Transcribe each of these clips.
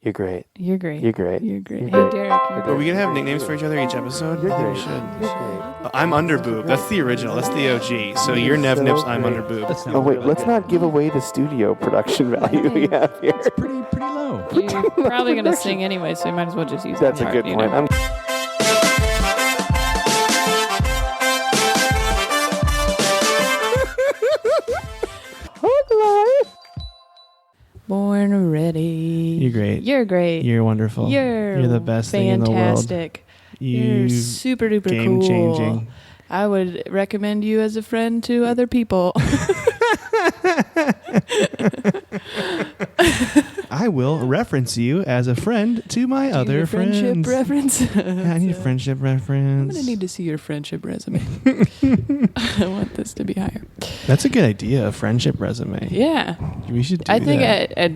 You're great. You're great. You're great. You're great. You're Hey, great. Derek. You're Are we great. gonna have nicknames for each other each episode? You're I think great. we should. You're great. I'm Underboob. That's the original. That's the OG. So you're Nev so Nips. I'm great. Underboob. Oh wait, let's not give away the studio production value we have here. It's pretty low. You're probably going to sing anyway, so you might as well just use That's that a part, good you point. know? Born ready. You're great. You're great. You're wonderful. You're the best thing in the world. fantastic. You're super duper game cool. changing. I would recommend you as a friend to other people. I will reference you as a friend to my other friends. Friendship reference. I need a friendship I'm reference. gonna need to see your friendship resume. I want this to be higher. That's a good idea. A friendship resume. Yeah, We should do I think that. at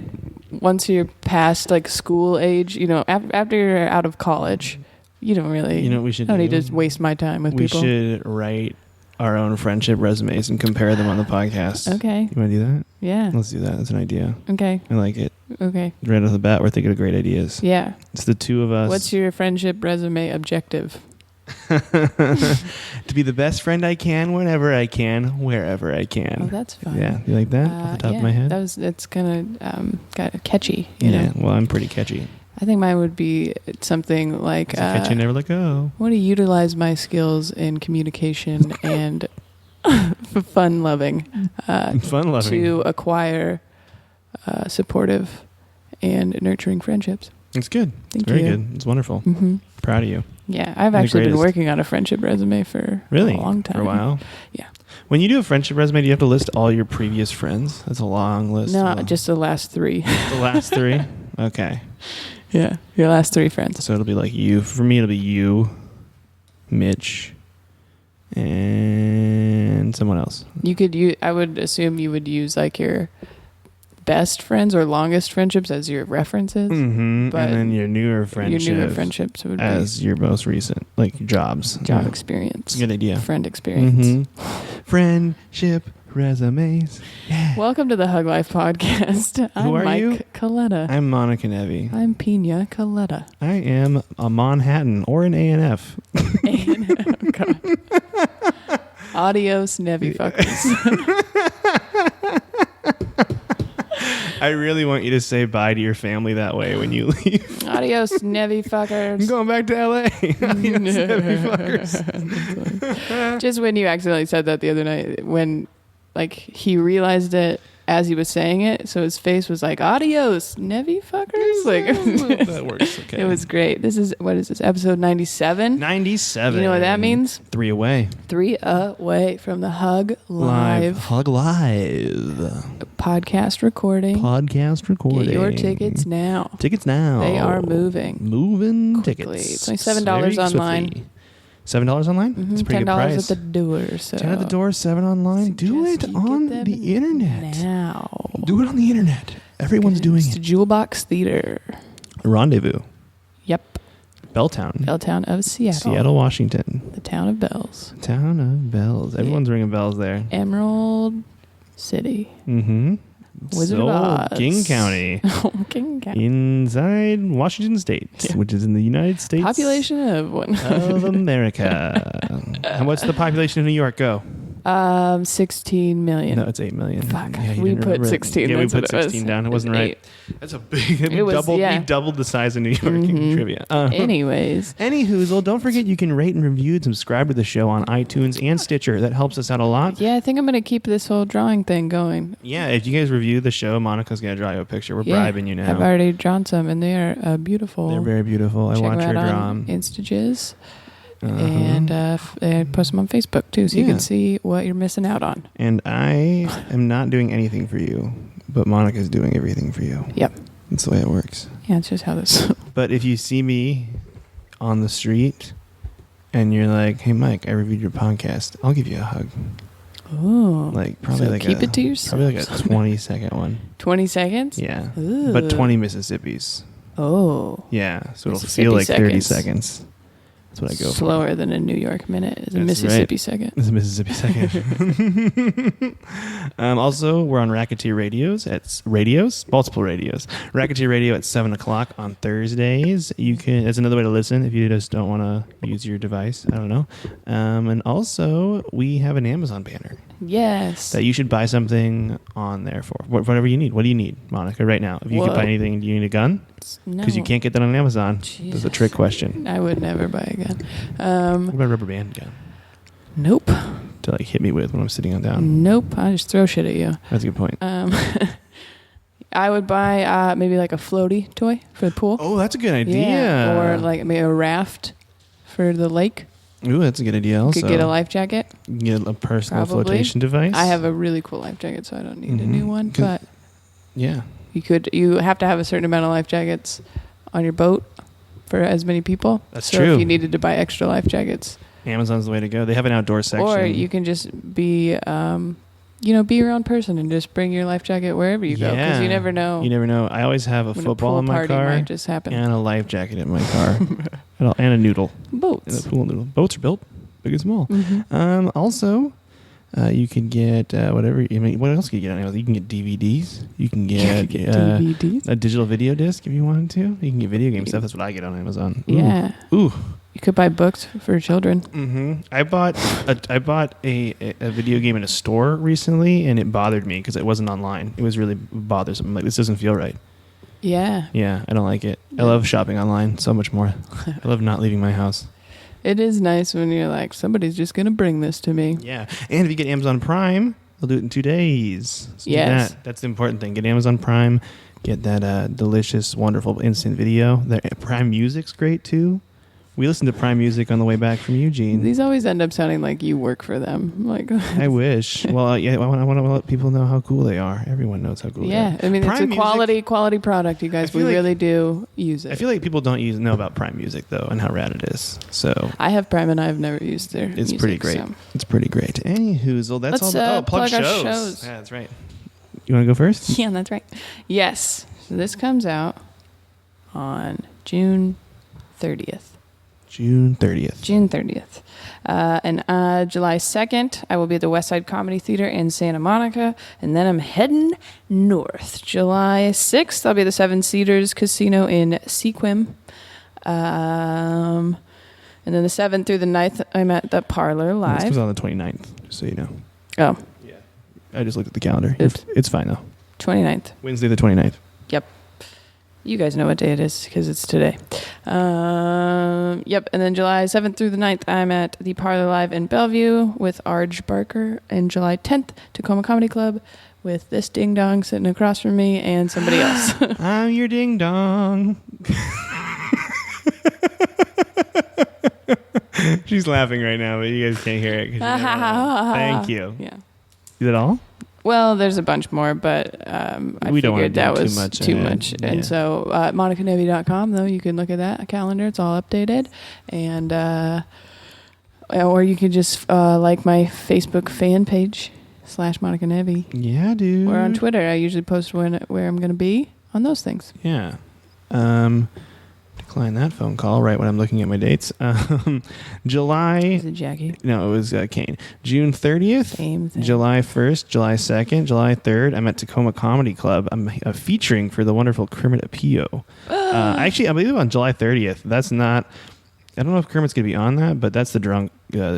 once you're past like school age, you know, after you're out of college, you don't really. You know what we should I don't do? need to waste my time with We people. should write our own friendship resumes and compare them on the podcast. Okay. You want to do that? Yeah. Let's do that. That's an idea. Okay. I like it. Okay. Right off the bat, we're thinking of great ideas. Yeah. It's the two of us. What's your friendship resume objective? To be the best friend I can whenever I can, wherever I can. Oh, that's fun. Yeah, you like that off the top yeah, of my head? That's kind of catchy. You Yeah, know? well, I'm pretty catchy. I think mine would be something like Catchy, never let go. I want to utilize my skills in communication and fun loving Fun loving. to acquire supportive and nurturing friendships. It's good. Thank It's very you. good. It's wonderful. Mm-hmm. Proud of you. Yeah, I've The actually been greatest. working on a friendship resume for Really? a long time. For a while? Yeah. When you do a friendship resume, do you have to list all your previous friends? That's a long list. No, Well, just the last three. the last three? Okay. Yeah, your last three friends. So it'll be like you. For me, it'll be you, Mitch, and someone else. You could use. I would assume you would use like your best friends or longest friendships as your references. Mm-hmm. But And then your newer friendships. Your newer friendships would as your most recent, like jobs. be job Yeah. experience, It's a good idea. friend experience. Mhm. Friendship resumes. Yeah. Welcome to the Hug Life podcast. I'm Who are Mike you? Coletta. I'm Monica Nevi. I'm Pina Coletta. I am a Manhattan or an ANF. And, oh God. Adios, Nevi fuckers. I really want you to say bye to your family that way when you leave. Adios, Nevi fuckers. I'm going back to LA. Adios, heavy fuckers. Just when you accidentally said that the other night, when like he realized it as he was saying it, so his face was like adios, Nevi fuckers. Like That works. Okay. it was great. This is what is this, episode 97? 97. You know what that means? 3 away. 3 away from the Hug Live Hug Live. podcast recording. Podcast recording. Get your tickets now. Tickets now. They are moving. Moving quickly. tickets. It's only $7 Very online. swiftly. $7 online? Mhm, It's a pretty $10 good price. at the door. So 10 at the door, 7 online. Do suggest it you on get them the internet. now. Do it on the internet. Everyone's doing It's the it. Jewel Box Theater. Rendezvous. Yep. Belltown. Belltown of Seattle. Seattle, Washington. The town of bells. Town of bells. Everyone's ringing bells there. Emerald City. Mm-hmm. Wizard of Oz. King County. King County. Inside Washington State, Yeah. which is in the United States Population of one. of America. And what's the population of New York? Go. 16 million. No, it's 8 million. Fuck. Yeah, you We didn't put remember it. 16. Yeah, we That's put what it was. 16 down. It wasn't right. That's a big. It was, yeah. We doubled the size of New York in Mhm. trivia. Anyways. Any hoozle, don't forget you can rate and review and subscribe to the show on iTunes and Stitcher. That helps us out a lot. Yeah, I think I'm going to keep this whole drawing thing going. Yeah, if you guys review the show, Monica's going to draw you a picture. We're bribing you now. I've already drawn some, and they are beautiful. They're very beautiful. I Check watch them her out draw on 'em. Instages. Uh-huh. And I post them on Facebook, too, so you Yeah. can see what you're missing out on. And I am not doing anything for you, but Monica's doing everything for you. Yep. That's the way it works. Yeah, it's just how this... But if you see me on the street and you're like, "Hey, Mike, I reviewed your podcast," I'll give you a hug. Ooh. Like probably So like keep it to yourself. Probably like a 20-second one. 20 seconds? Yeah. Ooh. But 20 Mississippis. Oh. Yeah. So it'll Mississippi feel like 30 seconds. seconds. That's what I go for. Slower than a New York minute is a That's Mississippi right. second. It's a Mississippi second. Also, we're on Racketeer multiple radios. Racketeer Radio at 7 o'clock on Thursdays. That's another way to listen if you just don't want to use your device. I don't know. And also, we have an Amazon banner Yes. that you should buy something on there for whatever you need. What do you need, Monica, right now? If you could buy anything, do you need a gun? No. Because you can't get that on Amazon. Jesus. That's a trick question. I would never buy a gun. What about a rubber band gun Nope. to like hit me with when I'm sitting on down? Nope. I just throw shit at you. That's a good point. I would buy maybe like a floaty toy for the pool. Oh, that's a good idea. Yeah. Or like maybe a raft for the lake. Ooh, that's a good idea also. Could get a life jacket. Get a personal Probably. flotation device. I have a really cool life jacket, so I don't need a new one. But yeah. you have to have a certain amount of life jackets on your boat for as many people. That's so true. if you needed to buy extra life jackets. Amazon's the way to go. They have an outdoor section. Or you can just be, be your own person and just bring your life jacket wherever you go. Because you never know. You never know. I always have a when football a in pool my party car might just happen. and a life jacket in my car. and a noodle. Boats. And a pool noodle. Boats are built big and small. Mm-hmm. Also, you can get whatever. I mean, what else can you get on Amazon? You can get DVDs. You can get DVDs. a digital video disc if you wanted to. You can get video game stuff. That's what I get on Amazon. Ooh. Yeah. Ooh. You could buy books for children. Mm-hmm. I bought a video game in a store recently, and it bothered me because it wasn't online. It was really bothersome. I'm like, this doesn't feel right. Yeah. Yeah, I don't like it. I love shopping online so much more. I love not leaving my house. It is nice when you're like, somebody's just going to bring this to me. Yeah, and if you get Amazon Prime, they'll do it in 2 days. So Yes. do that. That's the important thing. Get Amazon Prime. Get that delicious, wonderful instant video. The Prime Music's great too. We listened to Prime Music on the way back from Eugene. These always end up sounding like you work for them. Like, I wish. Well, yeah, I want to let people know how cool they are. Everyone knows how cool they are. yeah, I mean, Prime it's a quality product, you guys. I We feel like- really do use it. I feel like people don't know about Prime Music though, and how rad it is. So I have Prime and I've never used their it's music, pretty great. so. It's pretty great. Anywho, that's Let's, all. Plug our shows. shows. Yeah, that's right. You want to go first? Yeah, that's right. Yes. So this comes out on June 30th. June 30th. June 30th. And July 2nd, I will be at the West Side Comedy Theater in Santa Monica. And then I'm heading north. July 6th, I'll be at the Seven Cedars Casino in Sequim. And then the 7th through the 9th, I'm at the Parlor This Live. comes on the 29th, just so you know. Oh, Yeah. I just looked at the calendar. Oops. It's fine though. 29th. Wednesday the 29th. Yep. You guys know what day it is because it's today. Yep. And then July 7th through the 9th, I'm at the Parlor Live in Bellevue with Arj Barker. And July 10th, Tacoma Comedy Club with this ding dong sitting across from me and somebody else. I'm your ding dong. She's laughing right now, but you guys can't hear it. 'Cause Thank you. Yeah. Is that all? Well, there's a bunch more, but I We don't wanna figured that do too was much too ahead. much. Yeah. And so monicanevi.com, though, you can look at that calendar. It's all updated. And or you could just like my Facebook fan page /Monica Nevi. Yeah, dude. Or on Twitter. I usually post where I'm going to be on those things. Yeah. Decline that phone call right when I'm looking at my dates. July. Is it Jackie? No, it was Kane. June 30th. Same thing. July 1st, July 2nd, July 3rd, I'm at Tacoma Comedy Club. I'm featuring for the wonderful Kermit Apio. Actually, I believe on July 30th. That's not... I don't know if Kermit's going to be on that, but that's the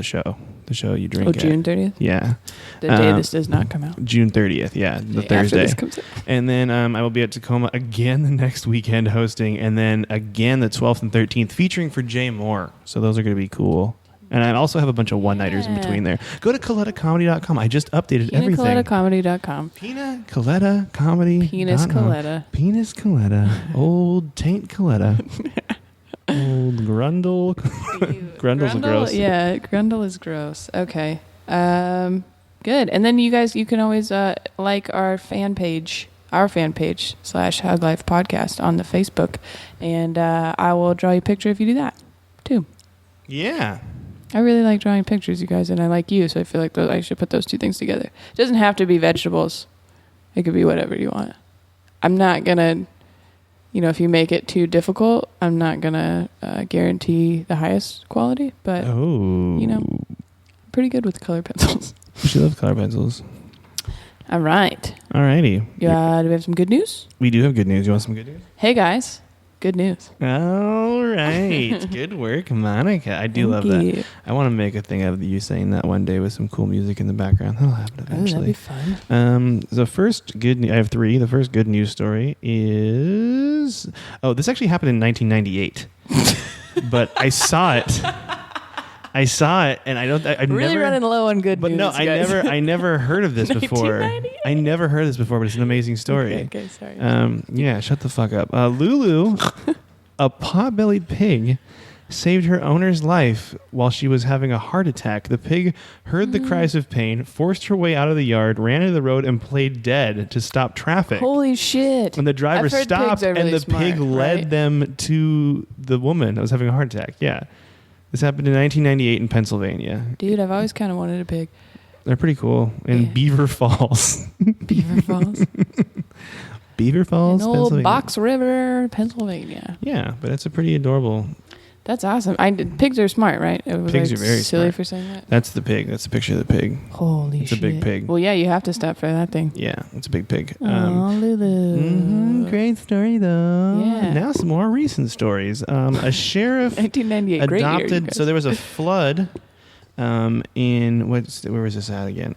show. The show you drink at. June 30th? Yeah. The day this does not come out. June 30th, yeah, the Day after Thursday. this comes out. And then I will be at Tacoma again the next weekend hosting, and then again the 12th and 13th featuring for Jay Moore. So those are going to be cool. And I also have a bunch of one-nighters in between there. Go to ColettaComedy.com. I just updated everything. PinaColettaComedy.com. Pina Coletta Comedy. Penis Coletta. Penis Coletta. Old Taint Coletta. Old Grundle. Grundle's gross. Yeah, Grundle is gross. Okay. Good. And then you can always like our fan page /Hug Life Podcast on the Facebook. And I will draw you a picture if you do that, too. Yeah. I really like drawing pictures, you guys, and I like you, so I feel like I should put those two things together. It doesn't have to be vegetables. It could be whatever you want. I'm not going to, if you make it too difficult, I'm not gonna guarantee the highest quality. But pretty good with color pencils. She loves color pencils. All right. Alrighty. Do we have some good news? We do have good news. You want some good news? Hey guys, good news. All right. Good work, Monica. I do love that. I want to make a thing of you saying that one day with some cool music in the background. That'll happen eventually. That'd be fun. The first I have 3. The first good news story is... Oh, this actually happened in 1998. But I saw it. And I'm really never, running low on good but news. But no, guys. I never heard of this before. 1998? I never heard of this before, but it's an amazing story. Okay, sorry. Yeah, shut the fuck up. Lulu, a pot-bellied pig, saved her owner's life while she was having a heart attack. The pig heard the cries of pain, forced her way out of the yard, ran into the road, and played dead to stop traffic. Holy shit. And the driver I've heard stopped, pigs are really and the smart, pig led right? them to the woman that was having a heart attack. Yeah. This happened in 1998 in Pennsylvania. Dude, I've always kind of wanted a pig. They're pretty cool. In Beaver Falls. Beaver Falls. Beaver Falls, An old Pennsylvania. Box River, Pennsylvania. Yeah, but it's a pretty adorable... That's awesome. Pigs are smart, right? Pigs are very silly smart. for saying that. That's the pig. That's the picture of the pig. Holy It's shit. a big pig. Well, yeah, you have to stop for that thing. Yeah, it's a big pig. Oh, Lulu. Great story, though. Yeah. Now some more recent stories. A sheriff 1998, great year, you adopted... guys. So there was a flood in... where was this at again?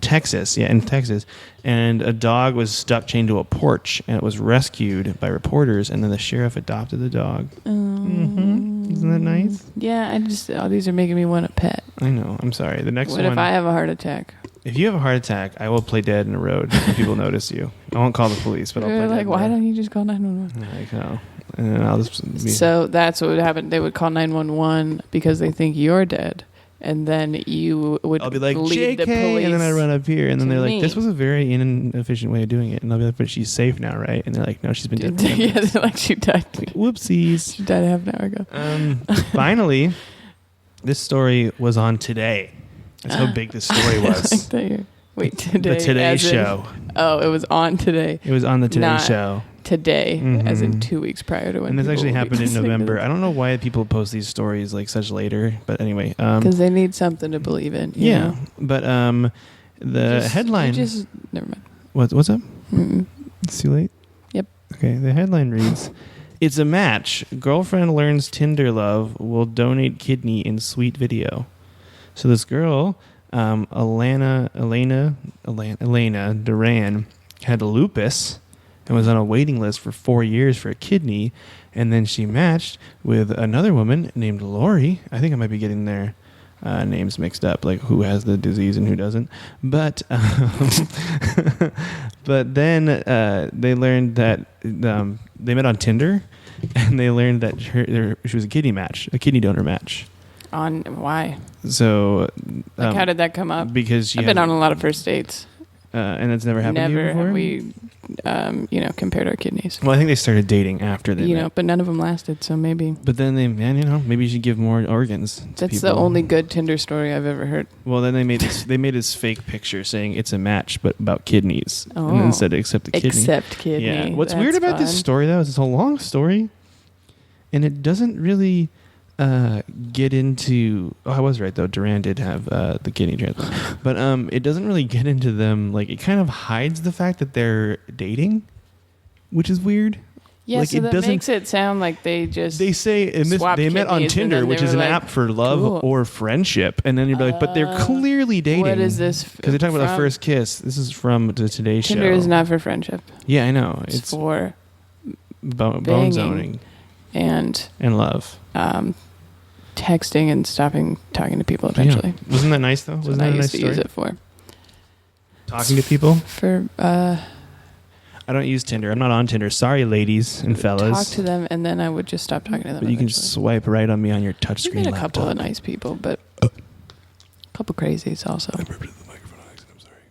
Texas. Yeah, in Texas. And a dog was stuck chained to a porch, and it was rescued by reporters, and then the sheriff adopted the dog. Isn't that nice? Yeah, all these are making me want a pet. I know. I'm sorry. The next What one... if I have a heart attack? If you have a heart attack, I will play dead in the road when people notice you. I won't call the police, but I'll play They're dead. like, why don't you just call 911? Like, no. And then I'll just be... So that's what would happen. They would call 911 because they think you're dead. And then you would I'll be like, lead the JK, police. and then I run up here, and then to they're like, me. this was a very inefficient way of doing it. And I'll be like, but she's safe now, right? And they're like, no, she's been dead for 10 Yeah, minutes. they're like she died. Whoopsies. She died half an hour ago. Finally, this story was on Today. That's how big this story was. Wait, Today? The Today as in- Show. it was on Today. It was on the Today Not Show. Today, as in Mhm. 2 weeks prior to when. And this people actually will be happened in listening to November. this. I don't know why people post these stories like such later, but anyway. Because they need something to believe in. You know? But the headline... Never mind. What's up? Mm-mm. It's too late? Yep. Okay, the headline reads, it's a match. Girlfriend learns Tinder love will donate kidney in sweet video. So this girl, Elena Duran, had lupus and was on a waiting list for 4 years for a kidney. And then she matched with another woman named Lori. I think I might be getting their names mixed up, like who has the disease and who doesn't. But but then they learned that they met on Tinder, and they learned that she was a kidney donor match. On why? So How did that come up? Because I've been on a lot of first dates. and that's never happened to you Never before? have we, compared our kidneys. Well, I think they started dating after they met. But none of them lasted, so maybe. But then maybe you should give more organs to That's people. the only good Tinder story I've ever heard. Well, then they made this fake picture saying it's a match, but about kidneys, and then said accept the kidney. Except kidney. Yeah. What's That's weird about this fun. story though is it's a long story, and it doesn't really get into. Oh, I was right though. Duran did have the kidney transplant, but it doesn't really get into them. Like it kind of hides the fact that they're dating, which is weird. Yeah, Like, so it that doesn't- makes it sound like they just... They say Swap they met on kidneys, and Tinder, then which they is an were like, app for love cool. or friendship, and then you're like, but they're clearly dating. What is this? Because they're talking about the from? first kiss. This is from the Today Show. Tinder is not for friendship. Yeah, I know. It's for bone banging. zoning and love. texting and stopping talking to people eventually. Yeah. Wasn't that nice though? That's Wasn't what that I a nice used to use story? it for. Talking to people. For I don't use Tinder. I'm not on Tinder. Sorry, ladies and fellas. talk to them, and then I would just stop talking to them. But you can eventually. swipe right on me on your We touchscreen met a laptop. couple of nice people, but a couple crazies also. I burped into the microphone on accident. I'm sorry.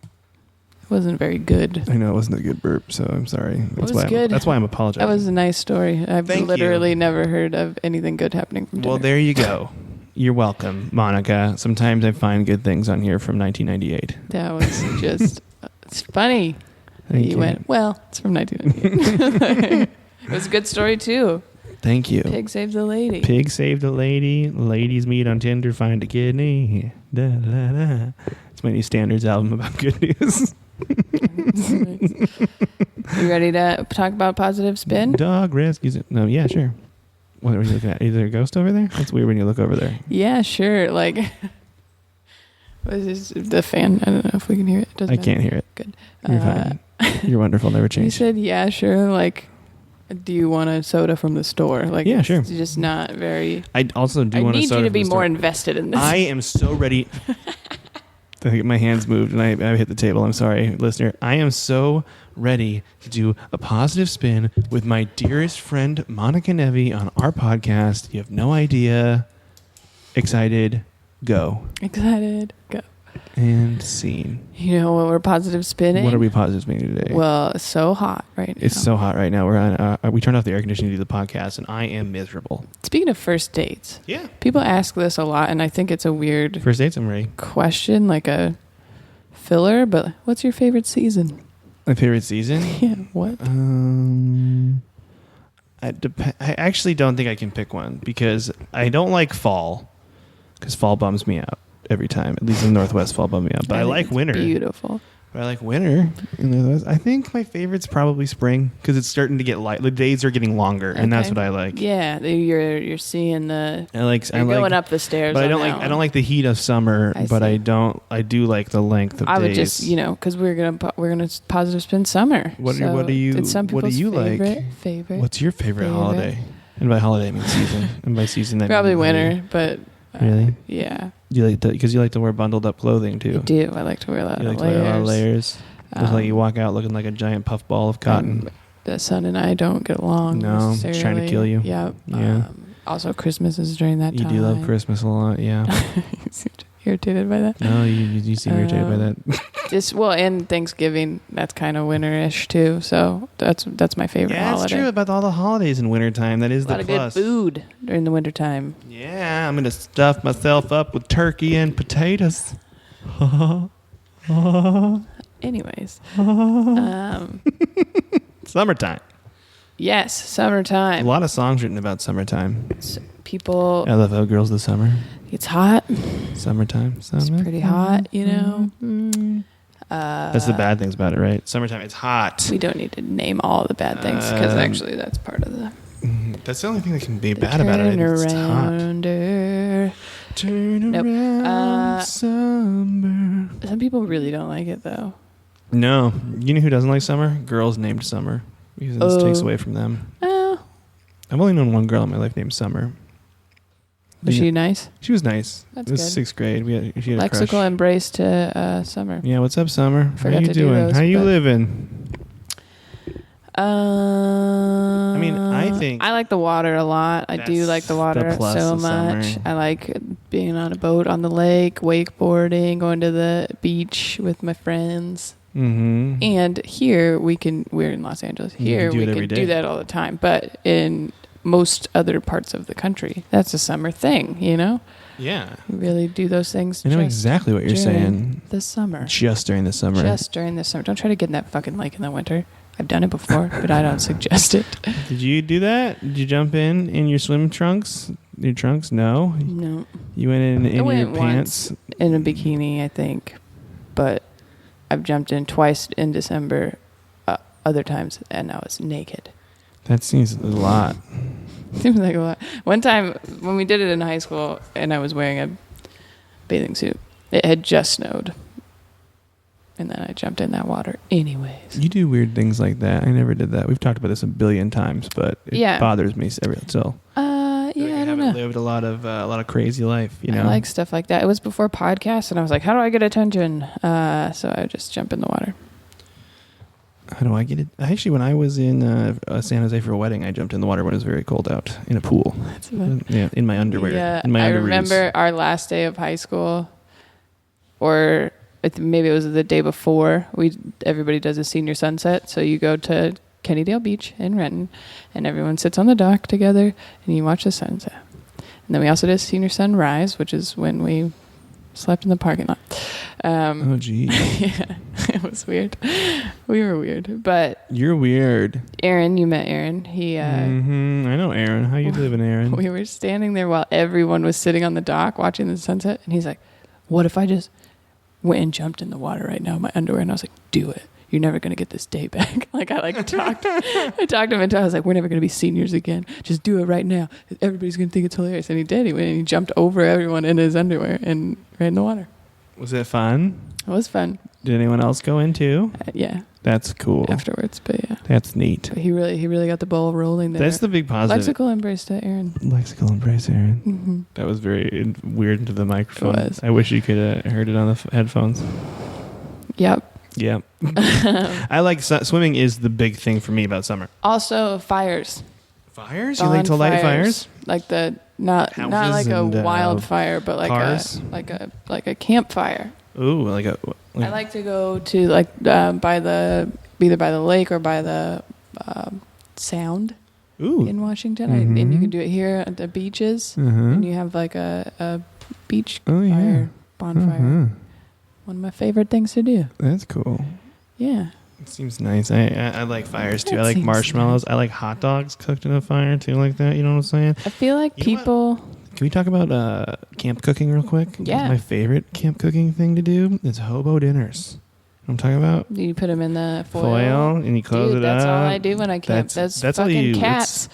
It wasn't very good. I know it wasn't a good burp, so I'm sorry. was good. That's why I'm apologizing. That was a nice story. I've Thank literally you. never heard of anything good happening from Tinder. Well, there you go. You're welcome, Monica. Sometimes I find good things on here from 1998. That was just... it's funny. Thank You went, well, it's from 1998. It was a good story too. Thank you. Pig saved the lady. Pig saved a lady. Ladies meet on Tinder, find a kidney. Da, da, da. It's my new Standards album about good news. You ready to talk about positive spin? Dog rescues it. No, yeah, sure. What are you looking at? Is there a ghost over there? That's weird when you look over there. Yeah, sure. Like, what is this? The fan? I don't know if we can hear it. I can't hear it. Good. You're fine. You're wonderful. Never You change. said, yeah, sure. Like, do you want a soda from the store? Like, Yeah, sure. It's just not very. I also do want to. I need you to be more invested in this. I am so ready. I think my hands moved and I hit the table. I'm sorry, listener. I am so ready to do a positive spin with my dearest friend Monica Nevi on our podcast. You have no idea. Excited, go. Excited, go. And scene. You know what we're positive spinning? What are we positive spinning today? Well, it's so hot right now. It's so hot right now. We're on. We turned off the air conditioning to do the podcast, and I am miserable. Speaking of first dates, Yeah. people ask this a lot, and I think it's a weird First dates, I'm ready. question, like a filler. But what's your favorite season? My favorite season? Yeah, what? I actually don't think I can pick one because I don't like fall because fall bums me out every time. At least in the Northwest, fall bums me out. But I think like it's winter. Beautiful. But I like winter in the Northwest. I think my favorite's probably spring because it's starting to get light. The days are getting longer, and that's Okay. what I like. Yeah, you're seeing the. I You're going up the stairs. but I on don't that like. one. I don't like the heat of summer, I but see. I don't. I do like the length of I days. would just, because we're gonna positive spin summer. What do So you- It's some what do people's you like? favorite. What's your favorite holiday? And by holiday, I mean season. And by season, I Probably mean winter, but Really? yeah, Do you like because you like to wear bundled up clothing too? I do. I like to wear a lot You of like to wear a lot of layers. layers. Looks like you walk out looking like a giant puff ball of cotton. The son and I don't get along. No, he's trying to necessarily. kill you. Yeah. Yeah. Also, Christmas is during that You time. do love Christmas a lot, yeah. You seemed irritated by that. No, you seem irritated by that. And Thanksgiving, that's kind of winterish too. So that's my favorite Yeah, holiday. it's true about all the holidays in wintertime. That is A lot the of plus. good food during the wintertime. Yeah, I'm gonna stuff myself up with turkey and potatoes. Anyways, Summertime. yes, A summertime. lot of songs written about summertime. People, I love how girls the summer. it's hot. Summertime. It's pretty hot, you know. That's the bad things about it, right? Summertime, it's hot. We don't need to name all the bad things because actually that's part of the. That's the only thing that can be bad about it. I think it's hot. Turnarounder. Turn Nope. around, summer. Some people really don't like it though. No, you know who doesn't like summer? Girls named Summer, because this takes away from them. Oh, I've only known one girl in my life named Summer. was she nice? She was nice. That's it was good. 6th grade. She had a Lexical crush. embrace to summer. Yeah, what's up, Summer? Forgot How you to do doing? those, How you but- living? I mean, I think I like the water a lot. I do that's like the the water plus so of summer. much. I like being on a boat on the lake, wakeboarding, going to the beach with my friends. Mm-hmm. And here we're in Los Angeles. You Here can do we it every can day. do that all the time. But in most other parts of the country, that's a summer thing, you know? Yeah. You really do those things I know just exactly what you're during saying. the summer. Just during the summer. Just during the summer. Don't try to get in that fucking lake in the winter. I've done it before, but I don't suggest it. Did you do that? Did you jump in your swim trunks? Your trunks? No. No. You went in I your went pants? once in a bikini, I think. But I've jumped in twice in December, other times, and I was naked. That seems a lot. Seems like a lot. One time when we did it in high school and I was wearing a bathing suit, it had just snowed. And then I jumped in that water anyways. You do weird things like that. I never did that. We've talked about this a billion times, but it Yeah. bothers me still. Yeah, I don't know. Lived a lot of crazy life, you know. I like stuff like that. It was before podcasts, and I was like, how do I get attention? So I would just jump in the water. How do I get it? Actually, when I was in San Jose for a wedding, I jumped in the water when it was very cold out in a pool. That's about Yeah, in my underwear. Yeah, in my I underoos. remember our last day of high school, or maybe it was the day before. Everybody does a senior sunset, so you go to Kennydale Beach in Renton, and everyone sits on the dock together, and you watch the sunset. And then we also did senior sunrise, which is when we Slept in the parking lot. Oh, gee. Yeah, it was weird. We were weird, but You're weird. Aaron, you met Aaron. He. I know Aaron. How you living, Aaron? We were standing there while everyone was sitting on the dock watching the sunset, and he's like, "What if I just went and jumped in the water right now in my underwear?" And I was like, "Do it. You're never gonna get this day back." I talked him into. I was like, "We're never gonna be seniors again. Just do it right now. Everybody's gonna think it's hilarious." And he did. He went and he jumped over everyone in his underwear and right in the water. Was it fun? It was fun. Did anyone else go in too? Yeah. That's cool. Afterwards, but yeah. That's neat. But he really got the ball rolling there. That's the big positive. Lexical embrace to Aaron. Lexical embrace, Aaron. Mm-hmm. That was very weird into the microphone. It was. I wish you could have heard it on the headphones. Yep. Yeah. I like swimming is the big thing for me about summer. Also, fires. Fires? You like to light fires? Like the not like a wildfire, but like cars? a campfire. Ooh, like a. I like to go to either by the lake or by the Sound. Ooh. In Washington, Mm-hmm. and you can do it here at the beaches, and you have like a beach fire bonfire. One of my favorite things to do. That's cool. Yeah. It seems nice. I like fires too. That I like seems marshmallows. nice. I like hot dogs cooked in a fire too, like that. You know what I'm saying? I feel like You know people. Can we talk about camp cooking real quick? Yeah. My favorite camp cooking thing to do is hobo dinners. You know what I'm talking about? You put them in the foil, and you close Dude, it up. that's all I do when I camp. That's That's all fucking you- cats.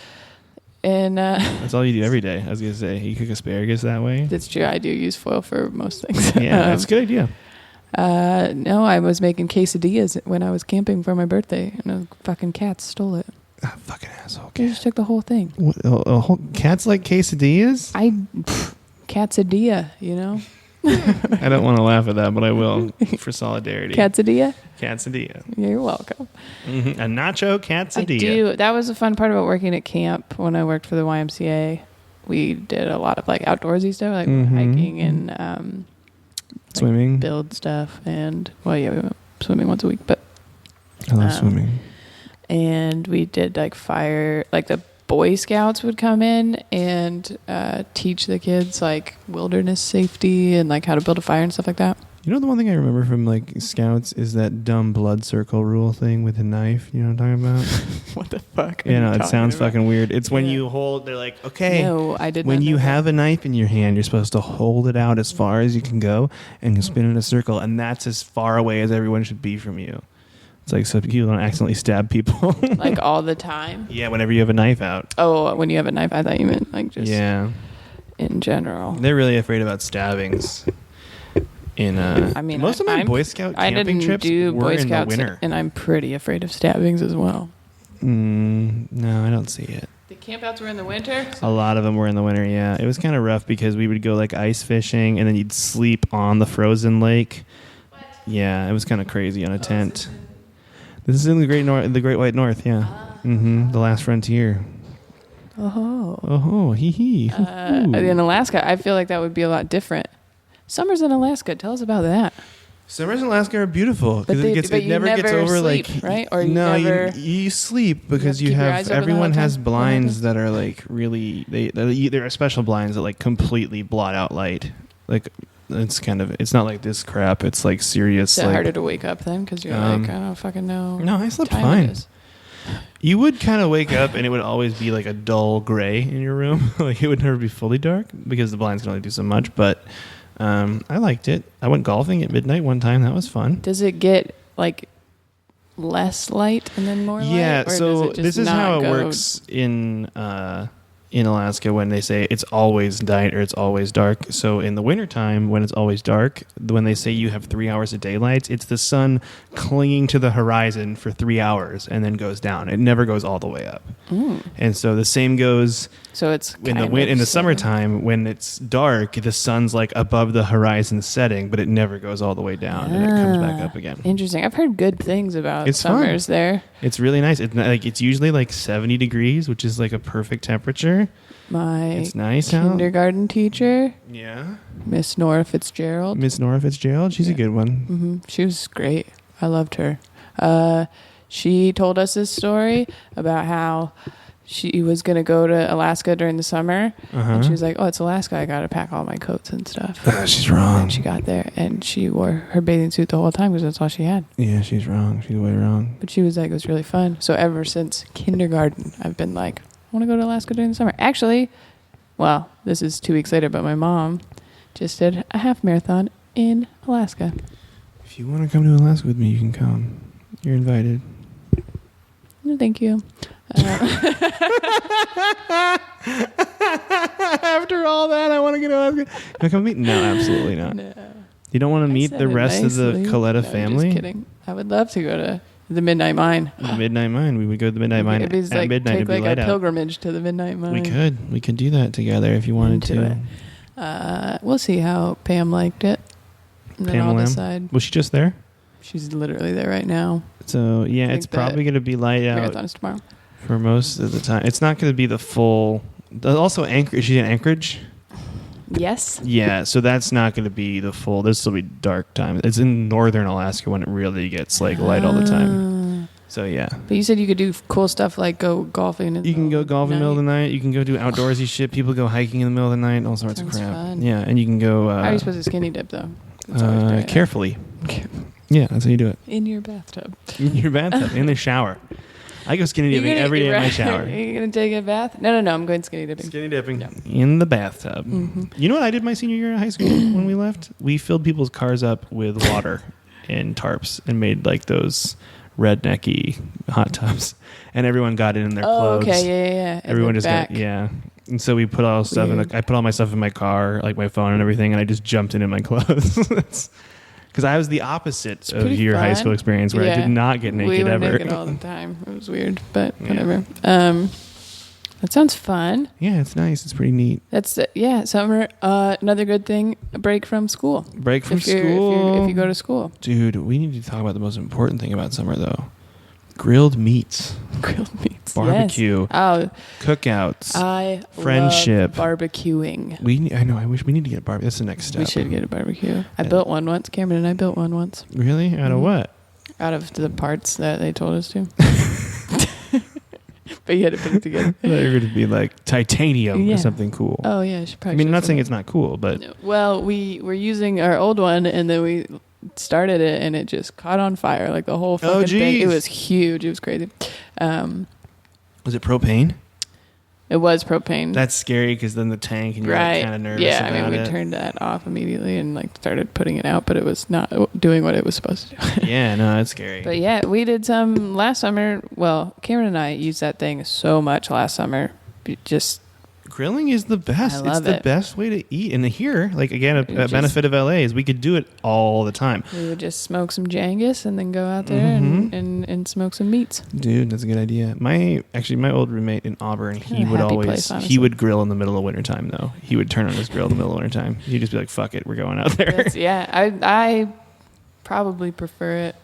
And That's all you do every day. I was gonna say you cook asparagus that way. that's true. I do use foil for most things. Yeah, that's a good idea. No, I was making quesadillas when I was camping for my birthday, and the fucking cats stole it. Fucking asshole. They just took the whole thing. Cats like quesadillas? Catsadilla, you know? I don't want to laugh at that, but I will for solidarity. Catsadilla? Catsadilla. You're welcome. Mm-hmm. A nacho I catsadilla. do. That was the fun part about working at camp when I worked for the YMCA. We did a lot of like outdoorsy stuff, like hiking and Swimming. build stuff. And, well, yeah, we went swimming once a week, but. I love swimming. And we did like fire, like the Boy Scouts would come in and teach the kids like wilderness safety and like how to build a fire and stuff like that. You know, the one thing I remember from like scouts is that dumb blood circle rule thing with a knife. You know what I'm talking about? What the fuck? You know, it sounds fucking weird. It's when Yeah. you hold, they're like, okay. No, I did When not you know that. have a knife in your hand, you're supposed to hold it out as far as you can go and you spin in a circle. And that's as far away as everyone should be from you. It's like so you don't accidentally stab people. Like all the time? Yeah, whenever you have a knife out. Oh, when you have a knife, I thought you meant like just in general. They're really afraid about stabbings. I mean, most of my Boy Scout I camping didn't trips do were Boy in Scouts, the winter. and I'm pretty afraid of stabbings as well. No, I don't see it. The campouts were in the winter? A lot of them were in the winter, yeah. It was kind of rough because we would go like ice fishing and then you'd sleep on the frozen lake. What? Yeah, it was kind of crazy on a tent. This is in the Great White North, yeah. The last frontier. Oh, hee hee. In Alaska, I feel like that would be a lot different. Summers in Alaska, tell us about that. Summers in Alaska are beautiful But because it never gets over sleep, like right? Or you sleep because you you have to keep your have eyes open the everyone whole has time? blinds that are like really there are special blinds that like completely blot out light. Like it's not like this crap. It's like serious. Is it like, harder to wake up then? Because you're like, I don't fucking know. No, I slept time fine. it is. You would kind of wake up and it would always be like a dull gray in your room. Like it would never be fully dark because the blinds can only do so much. But I liked it. I went golfing at midnight one time. That was fun. Does it get like less light and then more light? Yeah, Or does so it just this is not how it go- works in Alaska when they say it's always night or it's always dark. So in the wintertime, when it's always dark, when they say you have 3 hours of daylight, it's the sun clinging to the horizon for 3 hours and then goes down. It never goes all the way up. And so the same goes So it's in the summertime when it's dark, the sun's like above the horizon setting, but it never goes all the way down and it comes back up again. Interesting. I've heard good things about It's fun. summers there. It's really nice. It's usually like 70 degrees, which is like a perfect temperature. My It's nice out. kindergarten teacher, Yeah. Miss Nora Fitzgerald. Miss Nora Fitzgerald, she's a good one. She was great. I loved her. She told us this story about how she was going to go to Alaska during the summer. Uh-huh. And she was like, oh, it's Alaska. I got to pack all my coats and stuff. She's wrong. And she got there and she wore her bathing suit the whole time because that's all she had. Yeah, she's wrong. She's way wrong. But she was like, it was really fun. So ever since kindergarten, I've been like, I want to go to Alaska during the summer. Actually, well, this is 2 weeks later, but my mom just did a half marathon in Alaska. If you want to come to Alaska with me, you can come. You're invited. No, thank you. After all that, I want to go to Alaska. Can I come meet? No, absolutely not. No. You don't want to meet I said the it rest of the nicely. Coletta No, family? Just kidding. I would love to go to the Midnight Mine. The Midnight Mine. We would go to the Midnight Mine It'd be at like midnight. take It'd be like light a out. pilgrimage to the Midnight Mine. We could do that together if you wanted Into to. it. We'll see how Pam liked it. And then Pam I'll Lamb? decide. Was she just there? She's literally there right now. So yeah, I it's think probably going to be light out Marathon is tomorrow. for most of the time. It's not going to be the full. Also, Anchorage. She's in Anchorage. Yes. Yeah, so that's not going to be the full. This will be dark time. It's in northern Alaska when it really gets like light all the time. So yeah. But you said you could do cool stuff like go golfing. You can go golf in the middle of the night. You can go do outdoorsy shit. People go hiking in the middle of the night. All sorts Sounds of crap. fun. Yeah, and you can go. How are you supposed to skinny dip though? It's always very hard. Carefully. Yeah, that's how you do it. In your bathtub. In your bathtub, in the shower. I go skinny dipping every day in my shower. Are you going to take a bath? No. I'm going skinny dipping. Skinny dipping Yeah. in the bathtub. Mm-hmm. You know what I did my senior year in high school when we left? We filled people's cars up with water and tarps and made like those rednecky hot tubs, and everyone got it in their clothes. Oh, okay, yeah. Everyone just got and so we put all stuff in. I put all my stuff in my car, like my phone and everything, and I just jumped in my clothes. Because I was the opposite of your high school experience, where I did not get naked we were ever. naked all the time. It was weird, but whatever. That sounds fun. Yeah, it's nice. It's pretty neat. That's summer. Another good thing: a break from school. Break from school. If you go to school, dude. We need to talk about the most important thing about summer, though: grilled meats, barbecue, cookouts. I friendship, love barbecuing. I know. I wish we need to get a barbecue. That's the next step. We should get a barbecue. I built one once. Cameron and I built one once. Really? Out of what? Out of the parts that they told us to. But you had to put it together. I thought you were going to be like titanium or something cool. Oh yeah, I'm not saying it's not cool, but well, we were using our old one, and then we started it, and it just caught on fire, like the whole fucking thing. It was huge. It was crazy. Was it propane? It was propane. That's scary because then the tank and you're like kind of nervous. Yeah, about I mean, we turned that off immediately and like started putting it out, but it was not doing what it was supposed to do. Yeah, no, that's scary. But yeah, we did some last summer. Well, Cameron and I used that thing so much last summer. Just grilling is the best. It's the best way to eat. And here, like again, a benefit of LA is we could do it all the time. We would just smoke some Jangus and then go out there and smoke some meats. Dude, that's a good idea. My old roommate in Auburn, he would grill in the middle of wintertime though. He would turn on his grill in the middle of wintertime. He'd just be like, fuck it, we're going out there. I probably prefer it.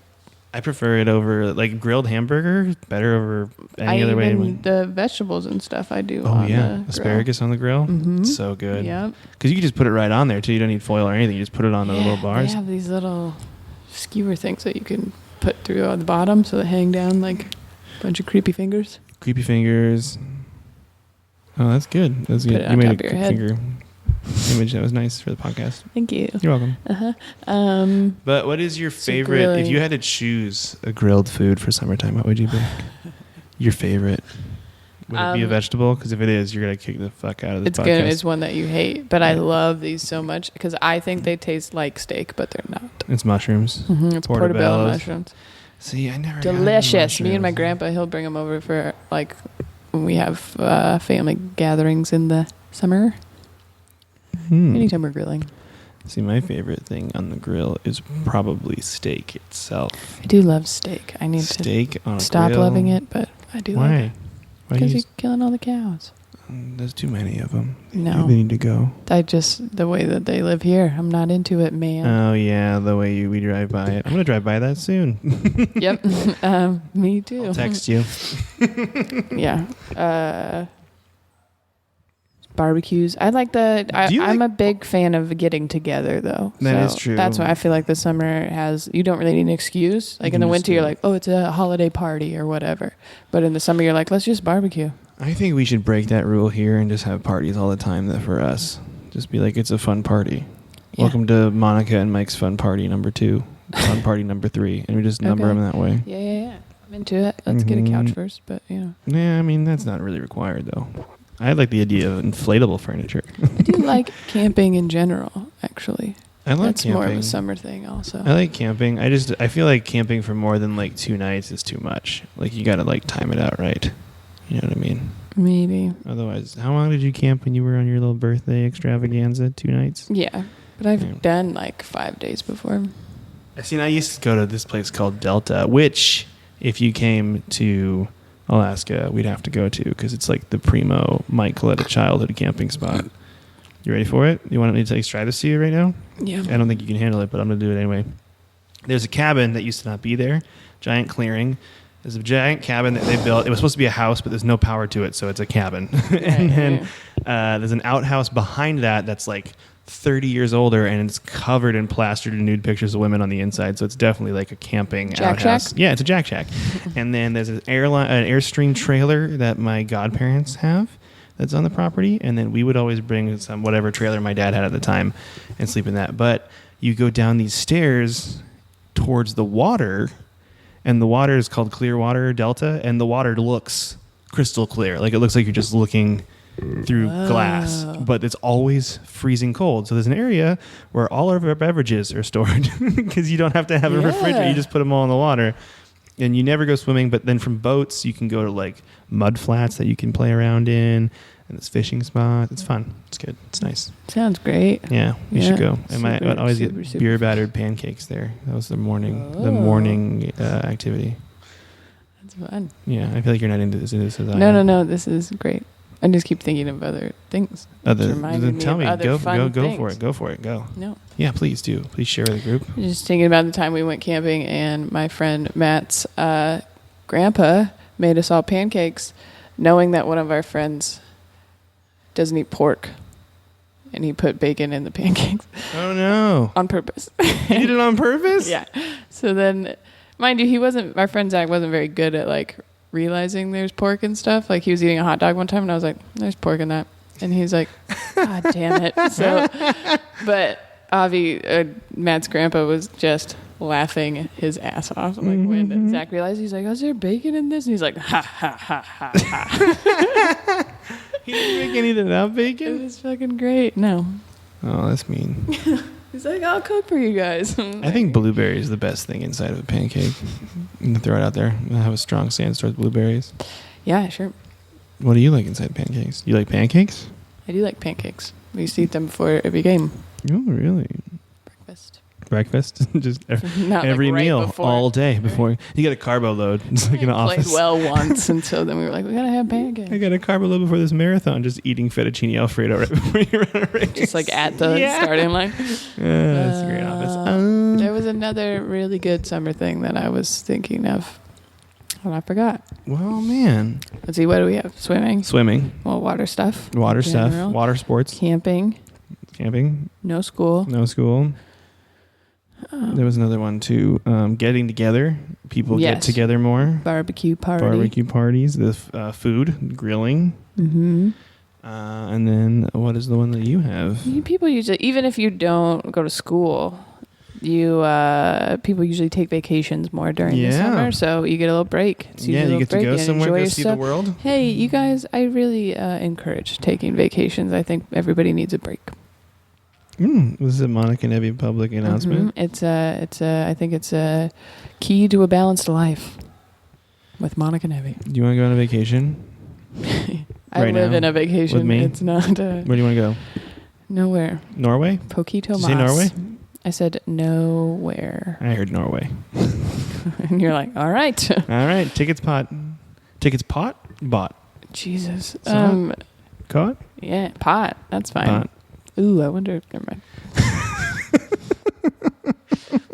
I prefer it over like grilled hamburger. Better over any other way. The vegetables and stuff I do. Oh yeah, asparagus on the grill. Mm-hmm. So good. Yeah. Because you can just put it right on there too. You don't need foil or anything. You just put it on the little bars. They have these little skewer things that you can put through on the bottom, so they hang down like a bunch of creepy fingers. Creepy fingers. Oh, that's good. That's good. You made a finger image that was nice for the podcast. Thank you. You're welcome. But what is your favorite? If you had to choose a grilled food for summertime, what would you pick? Your favorite? Would it be a vegetable? Because if it is, you're gonna kick the fuck out of this podcast. It's one that you hate, but I love these so much because I think they taste like steak, but they're not. It's mushrooms. Mm-hmm. It's portobello mushrooms. See, I never delicious. Me and my grandpa, he'll bring them over for like when we have family gatherings in the summer. Anytime we're grilling. See, my favorite thing on the grill is probably steak itself. I do love steak. I need to on a stop grill. loving it, but I do love it. Why? Because you're killing all the cows. There's too many of them. No. They need to go. The way that they live here, I'm not into it, man. Oh, yeah, the way we drive by it. I'm going to drive by that soon. Yep. Me too. I'll text you. Yeah. Barbecues. I like I'm a big fan of getting together though. That is true. That's why I feel like the summer you don't really need an excuse. Like in the winter you're like, oh, it's a holiday party or whatever. But in the summer you're like, let's just barbecue. I think we should break that rule here and just have parties all the time that for us. Just be like, it's a fun party. Yeah. Welcome to Monica and Mike's fun party number 2. Fun party number 3. And we just number them that way. Yeah. I'm into it. Let's get a couch first, but yeah. Yeah, I mean, that's not really required, though. I like the idea of inflatable furniture. I do like camping in general, actually. I like That's camping. more of a summer thing also. I like camping. I feel like camping for more than like 2 nights is too much. Like, you got to like time it out right. You know what I mean? Maybe. Otherwise, how long did you camp when you were on your little birthday extravaganza? 2 nights? Yeah, but I've done like 5 days before. I used to go to this place called Delta, which if you came to Alaska, we'd have to go to because it's like the primo Mike Coletta childhood camping spot. You ready for it? You want me to try this to you right now? Yeah. I don't think you can handle it, but I'm going to do it anyway. There's a cabin that used to not be there, giant clearing. There's a giant cabin that they built. It was supposed to be a house, but there's no power to it, so it's a cabin. And then there's an outhouse behind that that's like 30 years older, and it's covered in plastered and nude pictures of women on the inside, so it's definitely like a camping outhouse. Shack? Yeah, it's a Jack Shack. And then there's an Airstream trailer that my godparents have that's on the property, and then we would always bring some whatever trailer my dad had at the time and sleep in that. But you go down these stairs towards the water, and the water is called Clearwater Delta, and the water looks crystal clear. Like, it looks like you're just looking through glass, but it's always freezing cold. So there's an area where all of our beverages are stored because you don't have to have a refrigerator. You just put them all in the water. And you never go swimming, but then from boats, you can go to like mud flats that you can play around in, and this fishing spot. It's fun. It's good. It's nice. Sounds great. Yeah, we should go. Super, I would always super, get super beer battered pancakes there. That was the morning activity. That's fun. Yeah, I feel like you're not into this as I am. No. This is great. I just keep thinking of other things. Tell me. Go for it. Go for it. Go. No. Yeah, please do. Please share with the group. Just thinking about the time we went camping, and my friend Matt's grandpa made us all pancakes, knowing that one of our friends doesn't eat pork, and he put bacon in the pancakes. Oh no! On purpose. He did it on purpose? Yeah. So then, mind you, our friend Zach wasn't very good at like realizing there's pork and stuff. Like, he was eating a hot dog one time, and I was like, "There's pork in that," and he's like, "God damn it!" So, but Avi, Matt's grandpa, was just laughing his ass off. Like, when Zach realized, he's like, "Oh, is there bacon in this?" And he's like, "Ha ha ha ha ha." He didn't make any of that It bacon? was fucking great. No. Oh, that's mean. He's like, "I'll cook for you guys." I think blueberry is the best thing inside of a pancake. I'm going to throw it out there. I have a strong stance towards blueberries. Yeah, sure. What do you like inside pancakes? Do you like pancakes? I do like pancakes. We used to eat them before every game. Oh, really? Breakfast? Just Not every like right meal, before. all day before. You get a carbo load. It's like an office. Played well once, and so then we were like, we gotta have pancakes. I got a carbo load before this marathon, just eating fettuccine Alfredo right before you run a race. Just like at the starting line. Yeah, that's a great office. There was another really good summer thing that I was thinking of, and I forgot. Well, man. Let's see, what do we have? Swimming. Well, water stuff. Water stuff. General. Water sports. Camping. No school. No school. There was another one too. Getting together. People get together more. Barbecue parties. The food. Grilling. Mm-hmm. And then what is the one that you have? People usually, even if you don't go to school, people usually take vacations more during the summer, so you get a little break. You get to go somewhere, go see the world. Hey, you guys, I really encourage taking vacations. I think everybody needs a break. This is a Monica and Evie public announcement. Mm-hmm. I think it's a key to a balanced life with Monica and Evie. Do you want to go on a vacation? I live in a vacation. With me? It's not. Where do you want to go? Nowhere. Norway? Poquito Did you Mas. say Norway? I said nowhere. I heard Norway. And you're like, all right. All right. Tickets pot? Bought. Jesus. Caught? Yeah, pot. That's fine. Pot. Ooh, I wonder. Never mind.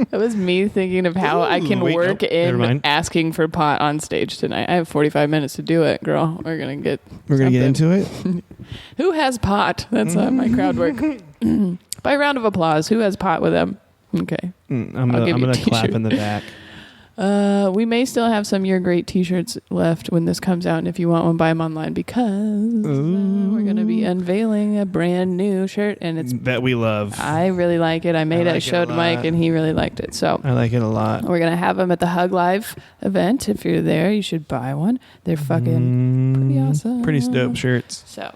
That was me thinking of how I can work in asking for pot on stage tonight. I have 45 minutes to do it, girl. We're gonna get into it. Who has pot? That's my crowd work. By round of applause, who has pot with them? Okay. I'm gonna clap in the back. We may still have some You're Great t-shirts left when this comes out, and if you want one, buy them online because we're going to be unveiling a brand new shirt, and it's that we love. I really like it. I made it, showed Mike, and he really liked it. So I like it a lot. We're going to have them at the Hug Live event. If you're there, you should buy one. They're fucking pretty awesome. Pretty dope shirts. So,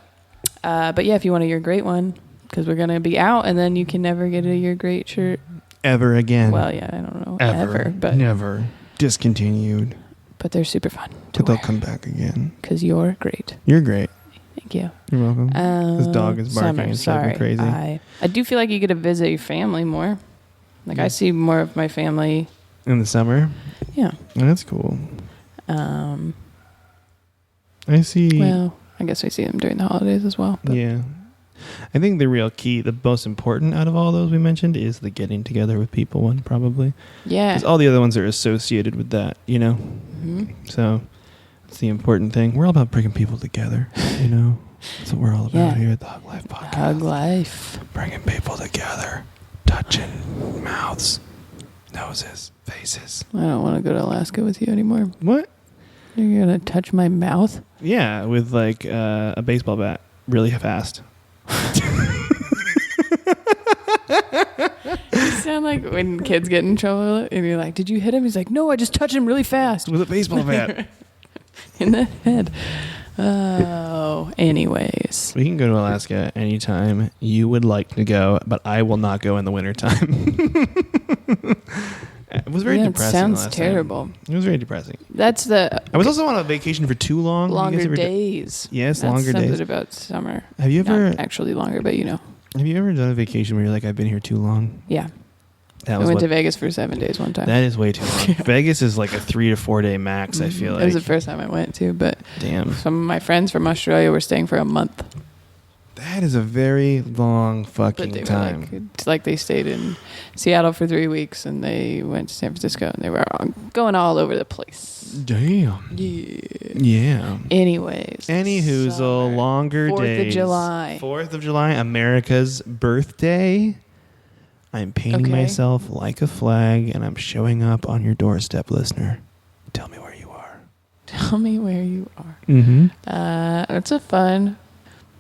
but yeah, if you want a You're Great one, because we're going to be out, and then you can never get a You're Great shirt. Ever again. Well, yeah, I don't know. Ever. But never. Discontinued. But they're super fun. But they'll come back again. Because you're great. You're great. Thank you. You're welcome. This dog is barking. Summer, It's driving me crazy. I do feel like you get to visit your family more. Like, I see more of my family. In the summer? Yeah. Oh, that's cool. I see. Well, I guess I see them during the holidays as well. But. Yeah. I think the real key, the most important out of all those we mentioned is the getting together with people one, probably. Yeah. Because all the other ones are associated with that, you know? Mm-hmm. So it's the important thing. We're all about bringing people together, you know? That's what we're all about here at the Hug Life Podcast. Hug Life. Bringing people together. Touching mouths, noses, faces. I don't want to go to Alaska with you anymore. What? You're going to touch my mouth? Yeah, with like a baseball bat really fast. You sound like when kids get in trouble and you're like, did you hit him? He's like, no, I just touched him really fast. With a baseball bat. In the head. Oh, anyways. We can go to Alaska anytime you would like to go, but I will not go in the wintertime. It was very depressing. Sounds terrible. It was very depressing. That's the... I was also on a vacation for too long. Longer days. Yes, That's longer days. That's about summer. Have you ever... Not actually longer, but you know. Have you ever done a vacation where you're like, I've been here too long? Yeah. I went to Vegas for 7 days one time. That is way too long. Vegas is like a 3 to 4 day max, I feel like. It was the first time I went to, but damn. Some of my friends from Australia were staying for a month. That is a very long fucking but they time. Were like they stayed in Seattle for 3 weeks and they went to San Francisco and they were going all over the place. Damn. Yeah. Anyways. Anywhoozle, longer 4th days. 4th of July. 4th of July, America's birthday. I'm painting myself like a flag and I'm showing up on your doorstep, listener. Tell me where you are. Tell me where you are. Mm-hmm. It's a fun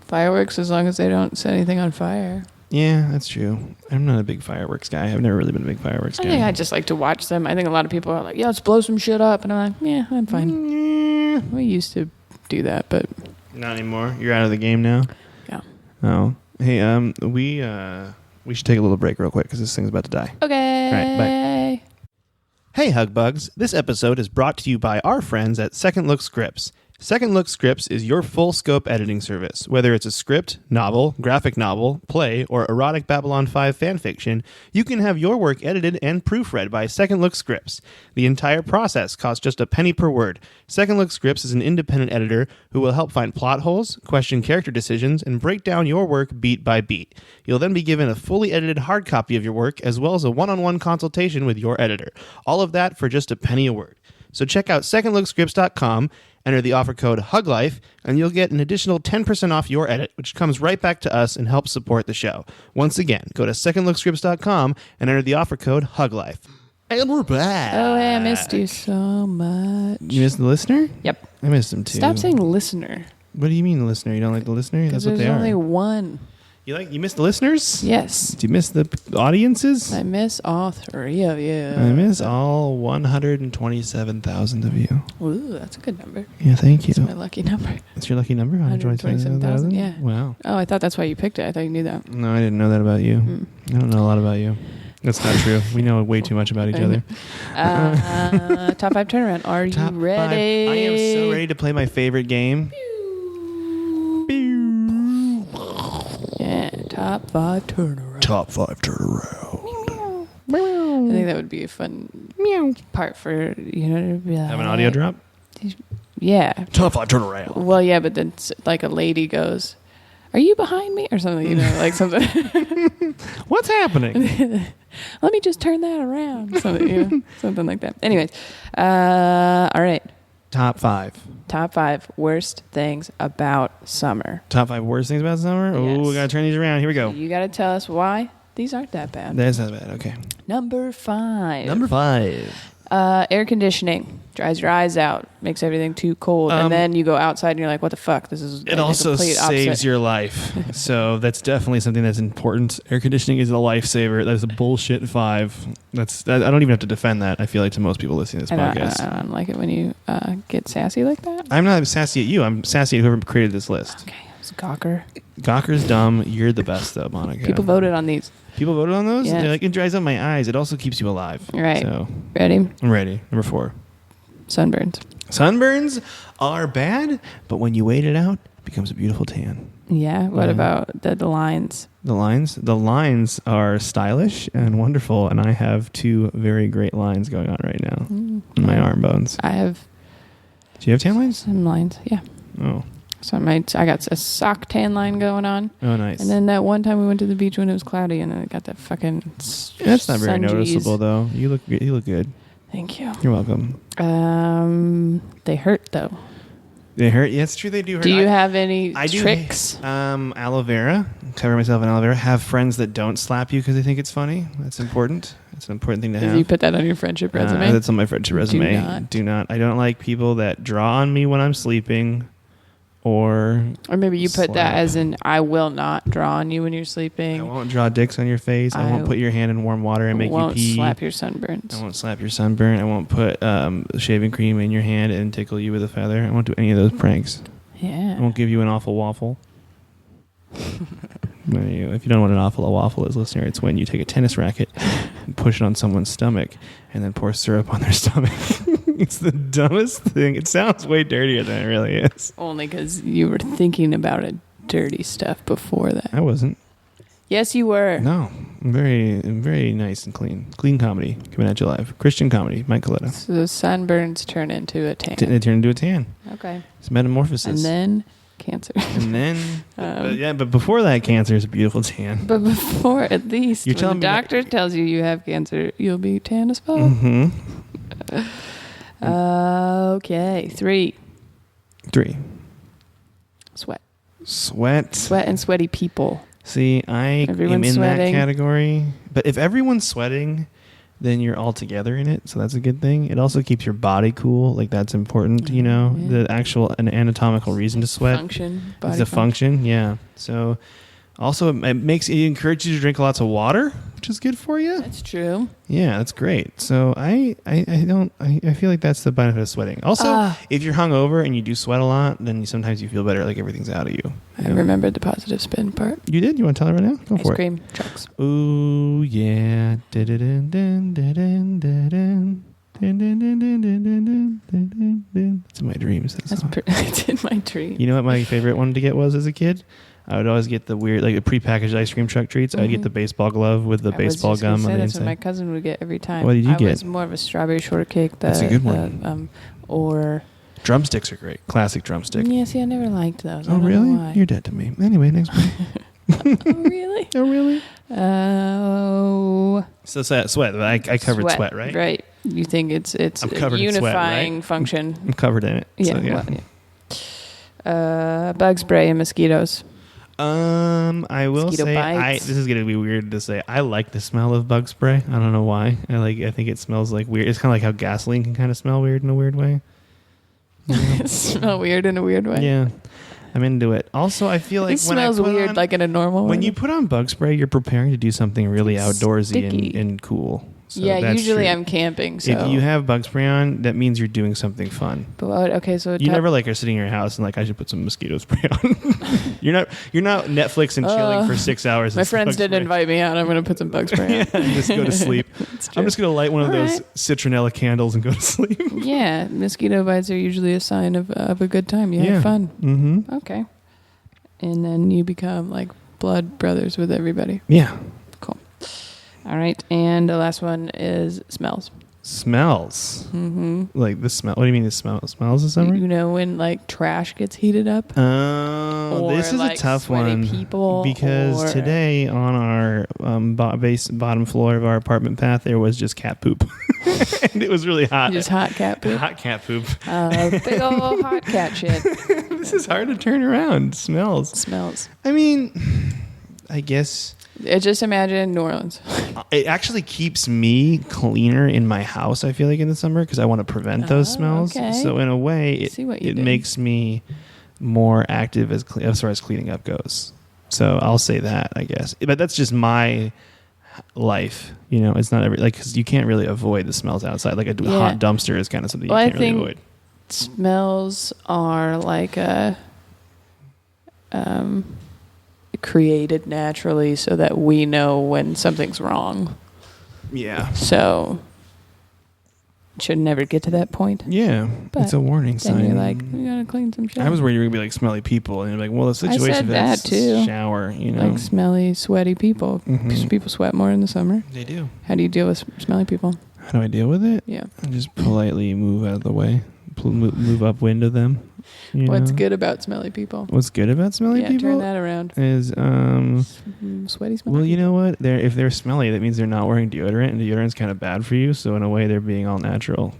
fireworks as long as they don't set anything on fire. Yeah, that's true. I'm not a big fireworks guy. I've never really been a big fireworks guy. I think I just like to watch them. I think a lot of people are like, yeah, let's blow some shit up. And I'm like, yeah, I'm fine. Yeah. We used to do that, but... Not anymore. You're out of the game now? Yeah. Oh. Hey, we should take a little break real quick because this thing's about to die. Okay. All right, bye. Hey, Hugbugs. This episode is brought to you by our friends at Second Look Scripts. Second Look Scripts is your full-scope editing service. Whether it's a script, novel, graphic novel, play, or erotic Babylon 5 fanfiction, you can have your work edited and proofread by Second Look Scripts. The entire process costs just a penny per word. Second Look Scripts is an independent editor who will help find plot holes, question character decisions, and break down your work beat by beat. You'll then be given a fully edited hard copy of your work, as well as a one-on-one consultation with your editor. All of that for just a penny a word. So check out secondlookscripts.com, enter the offer code HUGLIFE, and you'll get an additional 10% off your edit, which comes right back to us and helps support the show. Once again, go to secondlookscripts.com and enter the offer code HUGLIFE. And we're back. Oh, hey, I missed you so much. You missed the listener? Yep. I missed him too. Stop saying listener. What do you mean listener? You don't like the listener? That's what they there's are. only one. You missed the listeners? Yes. Do you miss the audiences? I miss all 3 of you. I miss all 127,000 of you. Ooh, that's a good number. Yeah, thank you. That's my lucky number. That's your lucky number? 127,000, yeah. Wow. Oh, I thought that's why you picked it. I thought you knew that. No, I didn't know that about you. I don't know a lot about you. That's not true. We know way too much about each other. Top 5 turnaround. Are Top you ready? 5. I am so ready to play my favorite game. Yeah, top 5 turnaround. Top 5 turnaround. I think that would be a fun part for, to be like, Have an audio drop? Yeah. Top 5 turnaround. Well, yeah, but then like a lady goes, are you behind me? Or something, like something. What's happening? Let me just turn that around. Something, something like that. Anyways, all right. Top 5. Top 5 worst things about summer. Top 5 worst things about summer? Yes. Oh, we gotta turn these around. Here we go. You got to tell us why these aren't that bad. That's not bad. Okay. Number 5. Number 5. Air conditioning dries your eyes out, makes everything too cold, and then you go outside and you're like, "What the fuck? This is." It also saves your life, so that's definitely something that's important. Air conditioning is a lifesaver. That's a bullshit 5. I don't even have to defend that. I feel like to most people listening to this podcast. I don't like it when you get sassy like that. I'm not sassy at you. I'm sassy at whoever created this list. Okay, it's Gawker. Gawker's dumb. You're the best, though, Monica. People voted on these. People voted on those? Yes. They're like, it dries out my eyes. It also keeps you alive. Right. So, Ready? I'm ready. Number 4. Sunburns. Sunburns are bad, but when you wait it out, it becomes a beautiful tan. Yeah. What about the lines? The lines? The lines are stylish and wonderful, and I have 2 very great lines going on right now in my arm bones. I have. Do you have tan lines? Some lines, yeah. Oh. So I got a sock tan line going on. Oh, nice. And then that one time we went to the beach when it was cloudy, and then I got that fucking. That's not very sun noticeable, G's. though. You look good. You look good. Thank you. You're welcome. They hurt though. They hurt. Yeah, it's true. They do hurt. Do you have any do. tricks? Aloe vera. Cover myself in aloe vera. Have friends that don't slap you because they think it's funny. That's important. It's an important thing to have. Did you put that on your friendship resume? That's on my friendship resume. Do not. I don't like people that draw on me when I'm sleeping. Or maybe you put slap. that as in, I will not draw on you when you're sleeping. I won't draw dicks on your face. I won't put your hand in warm water and make you pee. I won't slap your sunburns. I won't slap your sunburn. I won't put shaving cream in your hand and tickle you with a feather. I won't do any of those pranks. Yeah. I won't give you an awful waffle. If you don't know what an awful waffle is, listener, it's when you take a tennis racket and push it on someone's stomach and then pour syrup on their stomach. It's the dumbest thing. It sounds way dirtier than it really is. Only because you were thinking about it dirty stuff before that. I wasn't. Yes, you were. No. I'm very nice and clean. Clean comedy coming at you live. Christian comedy. Mike Coletta. So the sunburns turn into a tan. They turn into a tan. Okay. It's metamorphosis. And then cancer. And then, but before that, cancer is a beautiful tan. But before, at least, You're when telling the me doctor tells you you have cancer, you'll be tan as fuck. Mm-hmm. Okay. 3. 3. Sweat and sweaty people. See, I Everyone's am in sweating. that category. But if everyone's sweating, then you're all together in it. So that's a good thing. It also keeps your body cool. Like, that's important, you know. Yeah. The actual an anatomical reason to sweat. Function. It's a function, yeah. So also it encourages you to drink lots of water, which is good for you. That's true. Yeah, that's great. So I feel like that's the benefit of sweating. Also, if you're hungover and you do sweat a lot, then sometimes you feel better, like everything's out of you. I remembered the positive spin part. You did? You want to tell her right now? Go for Ice cream trucks. it. Ooh, yeah. It's in my dreams. It's in my dream. You know what my favorite one to get was as a kid? I would always get the weird, like the prepackaged ice cream truck treats. I'd get the baseball glove with the baseball gum on the That's inside. what my cousin would get every time. What did you I get? was more of a strawberry shortcake. That's a good one. Or Drumsticks are great. Classic drumstick. yeah, see, I never liked those. Oh, I don't really? know why. You're dead to me. Anyway, next one. Oh, really? Oh, really? Oh. So sweat. I covered sweat, right? Right. You think it's I'm a covered in sweat, unifying right? function. I'm covered in it. Yeah. So, yeah. Well, yeah. Bug spray and mosquitoes. I will Mosquito say bites. this is gonna be weird to say. I like the smell of bug spray. I don't know why. I think it smells like weird. It's kind of like how gasoline can kind of smell weird in a weird way. Smell weird in a weird way. Yeah, I'm into it. Also, I feel like It smells weird, like in a normal way. when you put on bug spray, you're preparing to do something really outdoorsy sticky. and cool. So yeah, that's usually true. I'm camping. So. If you have bug spray on, that means you're doing something fun. But okay, so You never like are sitting in your house and like I should put some mosquito spray on. You're not Netflix and chilling for 6 hours. My friends didn't invite me out. I'm going to put some bug spray on. Yeah, and just go to sleep. I'm just going to light one of those citronella candles and go to sleep. Yeah, mosquito bites are usually a sign of a good time. You have fun. Mm-hmm. Okay. And then you become like blood brothers with everybody. Yeah. Cool. All right, and the last one is smells. Smells. Mm-hmm. Like the smell. What do you mean the smell? Smells of summer? You know when like trash gets heated up? Oh, this is like a tough sweaty one. people, Because today on our bottom floor of our apartment path, there was just cat poop. And it was really hot. Just hot cat poop? Hot cat poop. Big old hot cat shit. This is hard to turn around. Smells. Smells. I mean, I guess Just imagine New Orleans. it actually keeps me cleaner in my house, I feel like, in the summer because I want to prevent those smells. Okay. So in a way, I see what you it did. makes me more active as far as cleaning up goes. So I'll say that, I guess. But that's just my life. It's not because you can't really avoid the smells outside. Like a hot dumpster is kind of something you can't really avoid. Smells are like created naturally so that we know when something's wrong. Yeah. So it should never get to that point. Yeah. But it's a warning then sign. you're like, we gotta clean some shit. I was worried you were gonna be like smelly people, and you're like, well, the situation said that's that too. shower, Like smelly, sweaty people. Because people sweat more in the summer. They do. How do you deal with smelly people? How do I deal with it? Yeah. I just politely move out of the way, move upwind of them. What's good about smelly people? What's good about smelly people? Turn that around. Is Sweaty, smelly. well, you know what? If they're smelly, that means they're not wearing deodorant, and deodorant's kind of bad for you. So in a way, they're being all natural.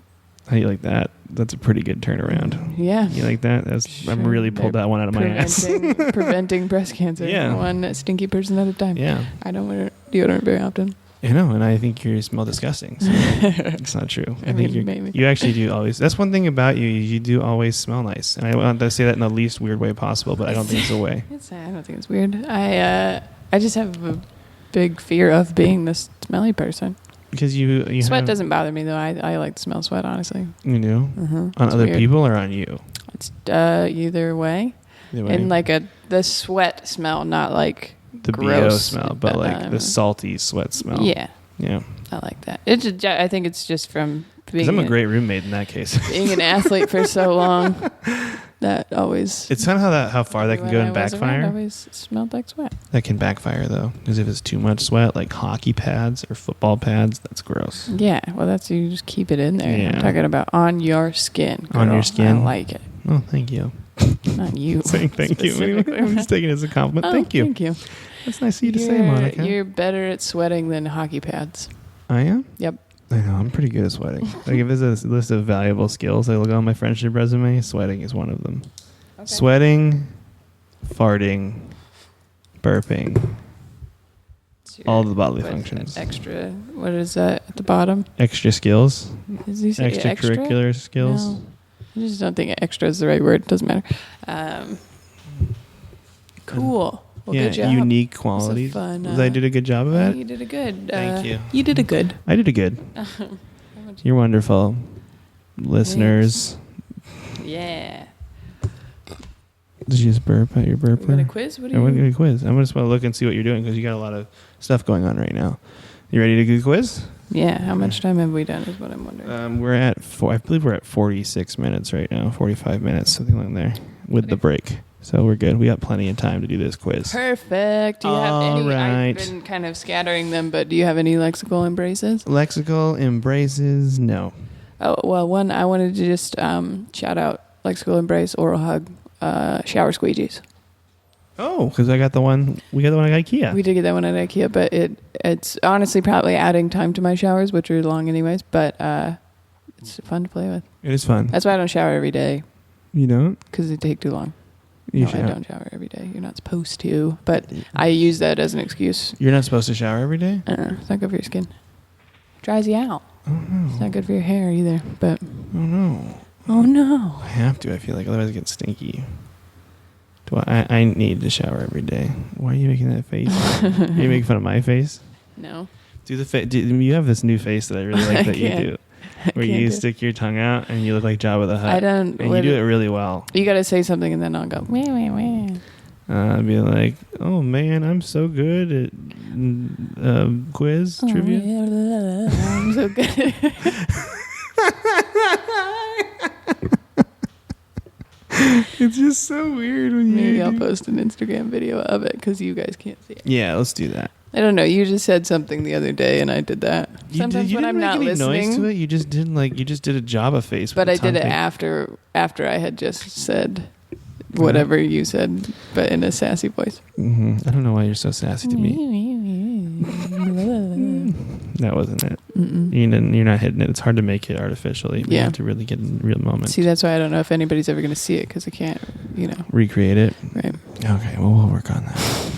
How do you like that? That's a pretty good turnaround. Yeah. You like that? I'm really pulled that one out of my ass. Preventing breast cancer. Yeah. One stinky person at a time. Yeah. I don't wear deodorant very often. I know, and I think you smell disgusting. So it's not true. I think you actually do always. That's one thing about you. You do always smell nice, and I want to say that in the least weird way possible. But I don't think it's a way. I don't think it's weird. I just have a big fear of being this smelly person. Because you sweat doesn't bother me though. I like to smell sweat. Honestly. You do on other people or on you? It's either way. And like the sweat smell, not like the gross BO smell, but like the salty sweat smell. Yeah. Yeah. I like that. I think it's just from being. I'm a great roommate in that case. Being an athlete for so long, that always. It's kind of how far that can go and backfire. It always smelled like sweat. That can backfire though, because if it's too much sweat, like hockey pads or football pads, that's gross. Yeah, well, you just keep it in there. Yeah. I'm talking about on your skin. Girl. On your skin. I like it. Oh, thank you. Not you. Saying thank you. I'm just taking it as a compliment. Thank you. Thank you. That's nice of you to say, Monica. You're better at sweating than hockey pads. I am? Yep. I know. I'm pretty good at sweating. Like if there's a list of valuable skills I look on my friendship resume, sweating is one of them. Okay. Sweating, farting, burping, all the bodily functions. Extra. What is that at the bottom? Extra skills. Does he say extracurricular extra? skills. No. I just don't think extra is the right word. It doesn't matter. Cool. Well, good job. Unique qualities. Fun, I did a good job of that? You did a good. Thank you. You did a good. I did a good. You're wonderful. Listeners. Yeah. Did you just burp at your burper? We're going to quiz? What are you doing? We're going to quiz. I'm just want to look and see what you're doing because you got a lot of stuff going on right now. You ready to do the quiz? Yeah. How much time have we done is what I'm wondering. We're at I believe we're at 46 minutes right now. 45 minutes, something like there with the break. So we're good. We got plenty of time to do this quiz. Perfect. Do you have any? Right. I've been kind of scattering them, but do you have any lexical embraces? Lexical embraces? No. Oh, well, one, I wanted to just shout out lexical embrace, oral hug, shower squeegees. Oh, because we got the one at IKEA. We did get that one at IKEA, but it's honestly probably adding time to my showers, which are long anyways, but it's fun to play with. It is fun. That's why I don't shower every day. You don't? Because they take too long. I don't shower every day. You're not supposed to, but I use that as an excuse. You're not supposed to shower every day? It's not good for your skin. Dries you out. Oh, no. It's not good for your hair either, but... Oh, no. Oh, no. I have to, I feel like. Otherwise it gets stinky. I need to shower every day. Why are you making that face? Are you making fun of my face? No. You have this new face that I really like that you do. Where you stick your tongue out and you look like Jabba the Hutt. And you do it really well. You got to say something and then I'll go, wah, wah, wah. I'd be like, oh man, I'm so good at quiz trivia. I'm so good. It's just so weird when Maybe I'll post an Instagram video of it because you guys can't see it. Yeah, let's do that. I don't know. You just said something the other day, and I did that. Sometimes when I'm not listening, noise to it. You just did a Jabba face. But I did it after I had just said whatever you said, but in a sassy voice. Mm-hmm. I don't know why you're so sassy to me. That wasn't it. You're not hitting it. It's hard to make it artificially. You have to really get in the real moment. See, that's why I don't know if anybody's ever going to see it because I can't, recreate it. Right. Okay. Well, we'll work on that.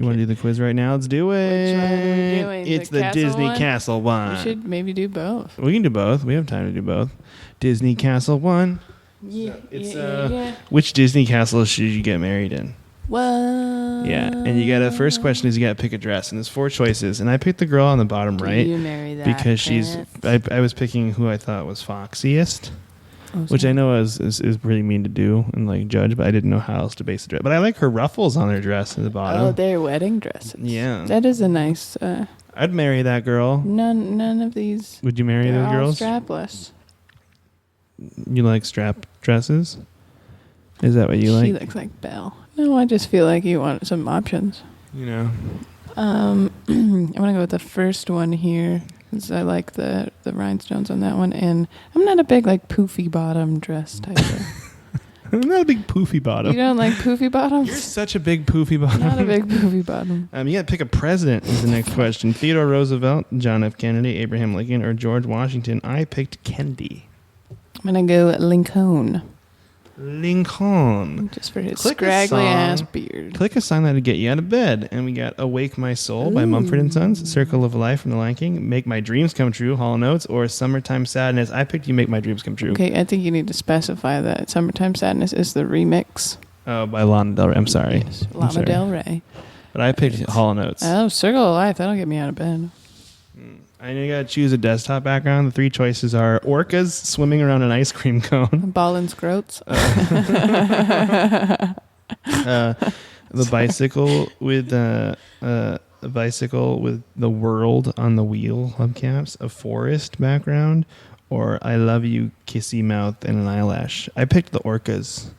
You want to do the quiz right now? Let's do it. Which one are we doing? It's The the castle Disney one? Castle one. We should maybe do both. We can do both. We have time to do both. Disney Castle one. Yeah. It's which Disney castle should you get married in? What? Yeah, and you got to first question is you got to pick a dress, and there's 4 choices, and I picked the girl on the bottom right You marry that because she's. prince? I was picking who I thought was foxiest, Oh, which sorry. I know is really mean to do and like judge, but I didn't know how else to base the dress. But I like her ruffles on her dress at the bottom. Oh, they're wedding dresses. Yeah. That is a nice. I'd marry that girl. None of these. Would you marry They're those all girls? strapless. You like strap dresses? Is that what you like? She looks like Belle. No, I just feel like you want some options. You know. I'm gonna go with the first one here because I like the rhinestones on that one, and I'm not a big like poofy bottom dress type. I'm not a big poofy bottom. You don't like poofy bottoms? You're such a big poofy bottom. Not a big poofy bottom. You got to pick a president is the next question. Theodore Roosevelt, John F. Kennedy, Abraham Lincoln, or George Washington. I picked Kennedy. I'm gonna go Lincoln Lincoln. just for his Click a scraggly ass song. beard. Click a song that'll get you out of bed. And we got Awake My Soul by Mumford & Sons, Circle of Life from The Lion King, Make My Dreams Come True, Hall & Oates, or Summertime Sadness. I picked You Make My Dreams Come True. Okay, I think you need to specify that Summertime Sadness is the remix. Oh, by Lana Del Rey. I'm sorry. Yes, I'm Lana sorry. Del Rey. But I picked Hall & Oates. Oh, Circle of Life. That'll get me out of bed. I know you got to choose a desktop background. The 3 choices are orcas swimming around an ice cream cone. Ball and scroats. The bicycle with the world on the wheel hubcaps, a forest background, or I love you kissy mouth and an eyelash. I picked the orcas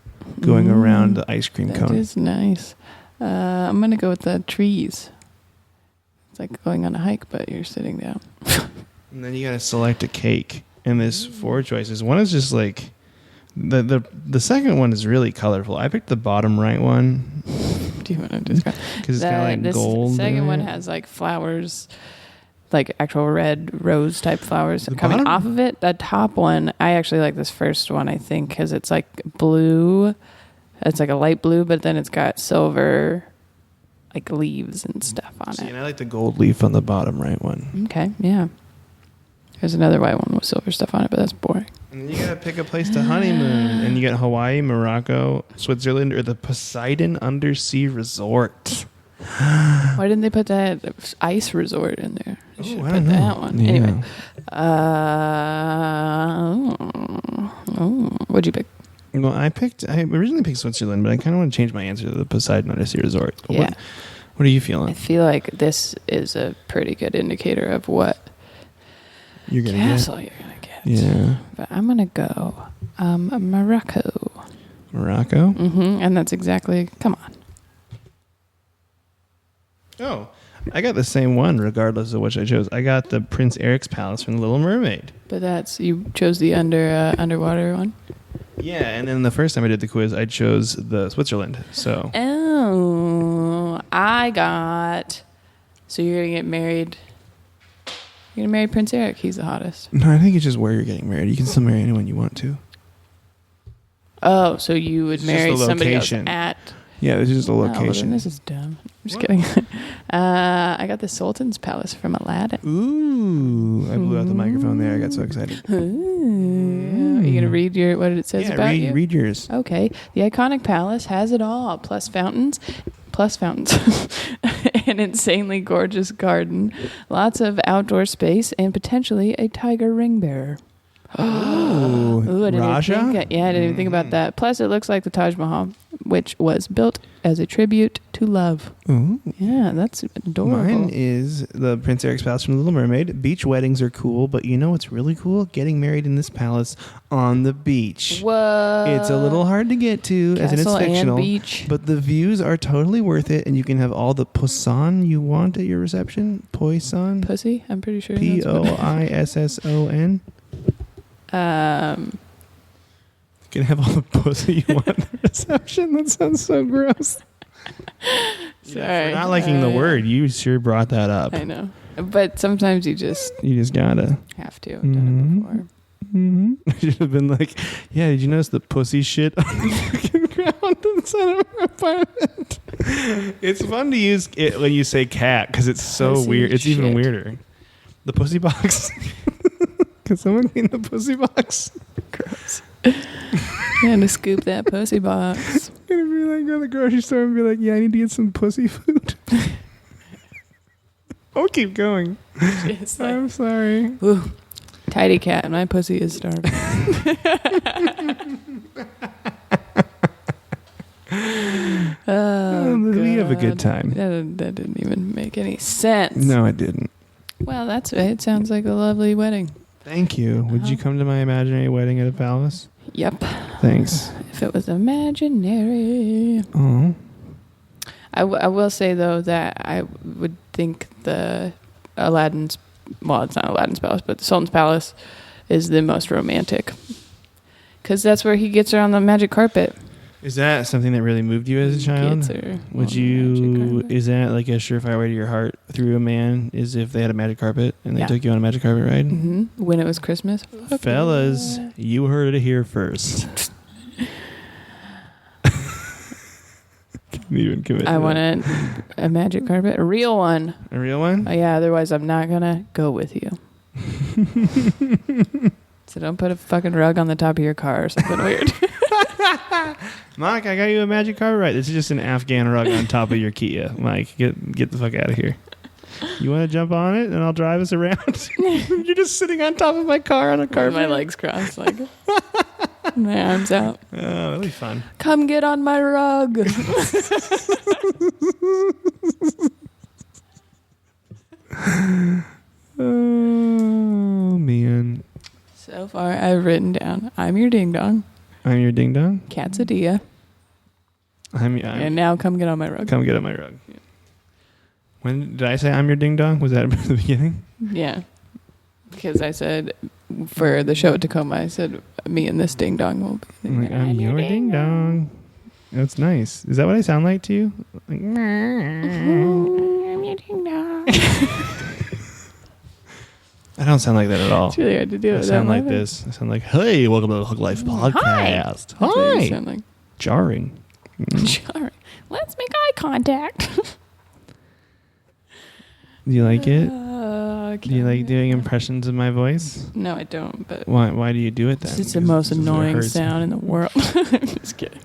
going around the ice cream That cone. is nice. I'm gonna go with the trees. It's like going on a hike, but you're sitting down. And then you got to select a cake. And there's 4 choices. One is just like the second one is really colorful. I picked the bottom right one Do you want to describe? because it's got like this gold. second in one it. has like flowers, like actual red rose type flowers The coming bottom? off of it. The top one, I actually like this first one. I think because it's like blue. It's like a light blue, but then it's got silver, like leaves and stuff on See, it. and I like the gold leaf on the bottom right one. Okay, yeah. There's another white one with silver stuff on it, but that's boring. And then you gotta pick a place to honeymoon, and you got Hawaii, Morocco, Switzerland, or the Poseidon Undersea Resort. Why didn't they put that ice resort in there? They Ooh, should I have don't put know. that one. Yeah. Anyway. What'd you pick? Well, I originally picked Switzerland, but I kind of want to change my answer to the Poseidon Undersea Resort. Yeah. What are you I feeling? feel like this is a pretty good indicator of what You're gonna castle you're going to get. get? Yeah, But I'm going to go Morocco. Morocco. And that's exactly, come on. Oh, I got the same one regardless of which I chose. I got the Prince Eric's Palace from The Little Mermaid. But you chose the underwater one? Yeah, and then the first time I did the quiz, I chose the Switzerland. So Oh, so you're going to get married. You're going to marry Prince Eric. He's the hottest. no, I think it's just where you're getting married. You can still marry anyone you want to. Oh, so you would It's just marry the somebody else location. at... Yeah, this is just a Oh, well, then location. this is dumb. I'm just kidding. I got the Sultan's Palace from Aladdin. Ooh, I blew out the microphone there. I got so excited. Ooh. Are you going to read what it says Yeah, about you? read yours. Okay. The iconic palace has it all, plus fountains, an insanely gorgeous garden, lots of outdoor space, and potentially a tiger ring bearer. Ooh, I didn't Raja? I didn't even think about that. Plus, it looks like the Taj Mahal, which was built as a tribute to love. Ooh. Yeah, that's adorable. Mine is the Prince Eric's Palace from The Little Mermaid. Beach weddings are cool, but you know what's really cool? Getting married in this palace on the beach. Whoa. It's a little hard to get to, as in it's Castle and fictional. beach. But the views are totally worth it, and you can have all the poisson you want at your reception. Poisson? Pussy, I'm pretty sure. that's what- Poisson. You can have all the pussy you want at the reception. That sounds so gross. Sorry. For not liking the word, you sure brought that up. I know. But sometimes you just You just gotta. have to. I've done it before. I should have been like, yeah, did you notice the pussy shit on the fucking ground inside of our apartment? It's fun to use it when you say cat because it's so Pussy weird. It's even shit. weirder. The pussy box. Can someone clean the pussy box? Gross. And to scoop that pussy box. I'm gonna be like, go to the grocery store and be like, yeah, I need to get some pussy food. I'll keep going. It's like, I'm sorry. ooh, tidy cat. My pussy is starving. Oh, we have a good God. time. That didn't even make any sense. No, I didn't. Well, that's it. Sounds like a lovely wedding. Thank you. Would you come to my imaginary wedding at a palace? Yep. Thanks. If it was imaginary. Oh. I will say, though, that I would think the Aladdin's, well, it's not Aladdin's palace, but the Sultan's palace is the most romantic. Because that's where he gets her on the magic carpet. Is that something that really moved you as a child? Gets her Would on the you, magic carpet. is that like a surefire way to your heart through a man is if they had a magic carpet and they Yeah. took you on a magic carpet ride? Mm-hmm. When it was Christmas. Fuck Fellas, yeah. you heard it here first. Can't even commit. I want a magic carpet, a real one. A real one? Yeah, otherwise I'm not gonna go with you. So don't put a fucking rug on the top of your car or something weird. Mike, I got you a magic carpet ride. This is just an Afghan rug on top of your Kia. Mike, get the fuck out of here. You want to jump on it and I'll drive us around? You're just sitting on top of my car on a carpet. My legs crossed, like my arms out. Oh, that'll be fun. Come get on my rug. Oh, man. So far, I've written down, I'm your ding dong, I'm your ding dong. Catsadilla, and now come get on my rug. Come get on my rug. When did I say I'm your ding dong? Was that at the beginning? Yeah. Because I said, for the show at Tacoma, I said, me and this ding dong will be. I'm like, I'm your ding dong. That's nice. Is that what I sound like to you? Like, I'm your ding dong. I don't sound like that at all. It's really hard to do I it. sound like this. I sound like, hey, welcome to the Hug Life podcast. That's what you Hi. sound like. Jarring. Sorry. Let's make eye contact. Do you like it? Okay. Do you like doing impressions of my voice? No, I don't. But Why do you do it then? it's the 'Cause most this is what annoying hurts. sound in the world. I'm just kidding.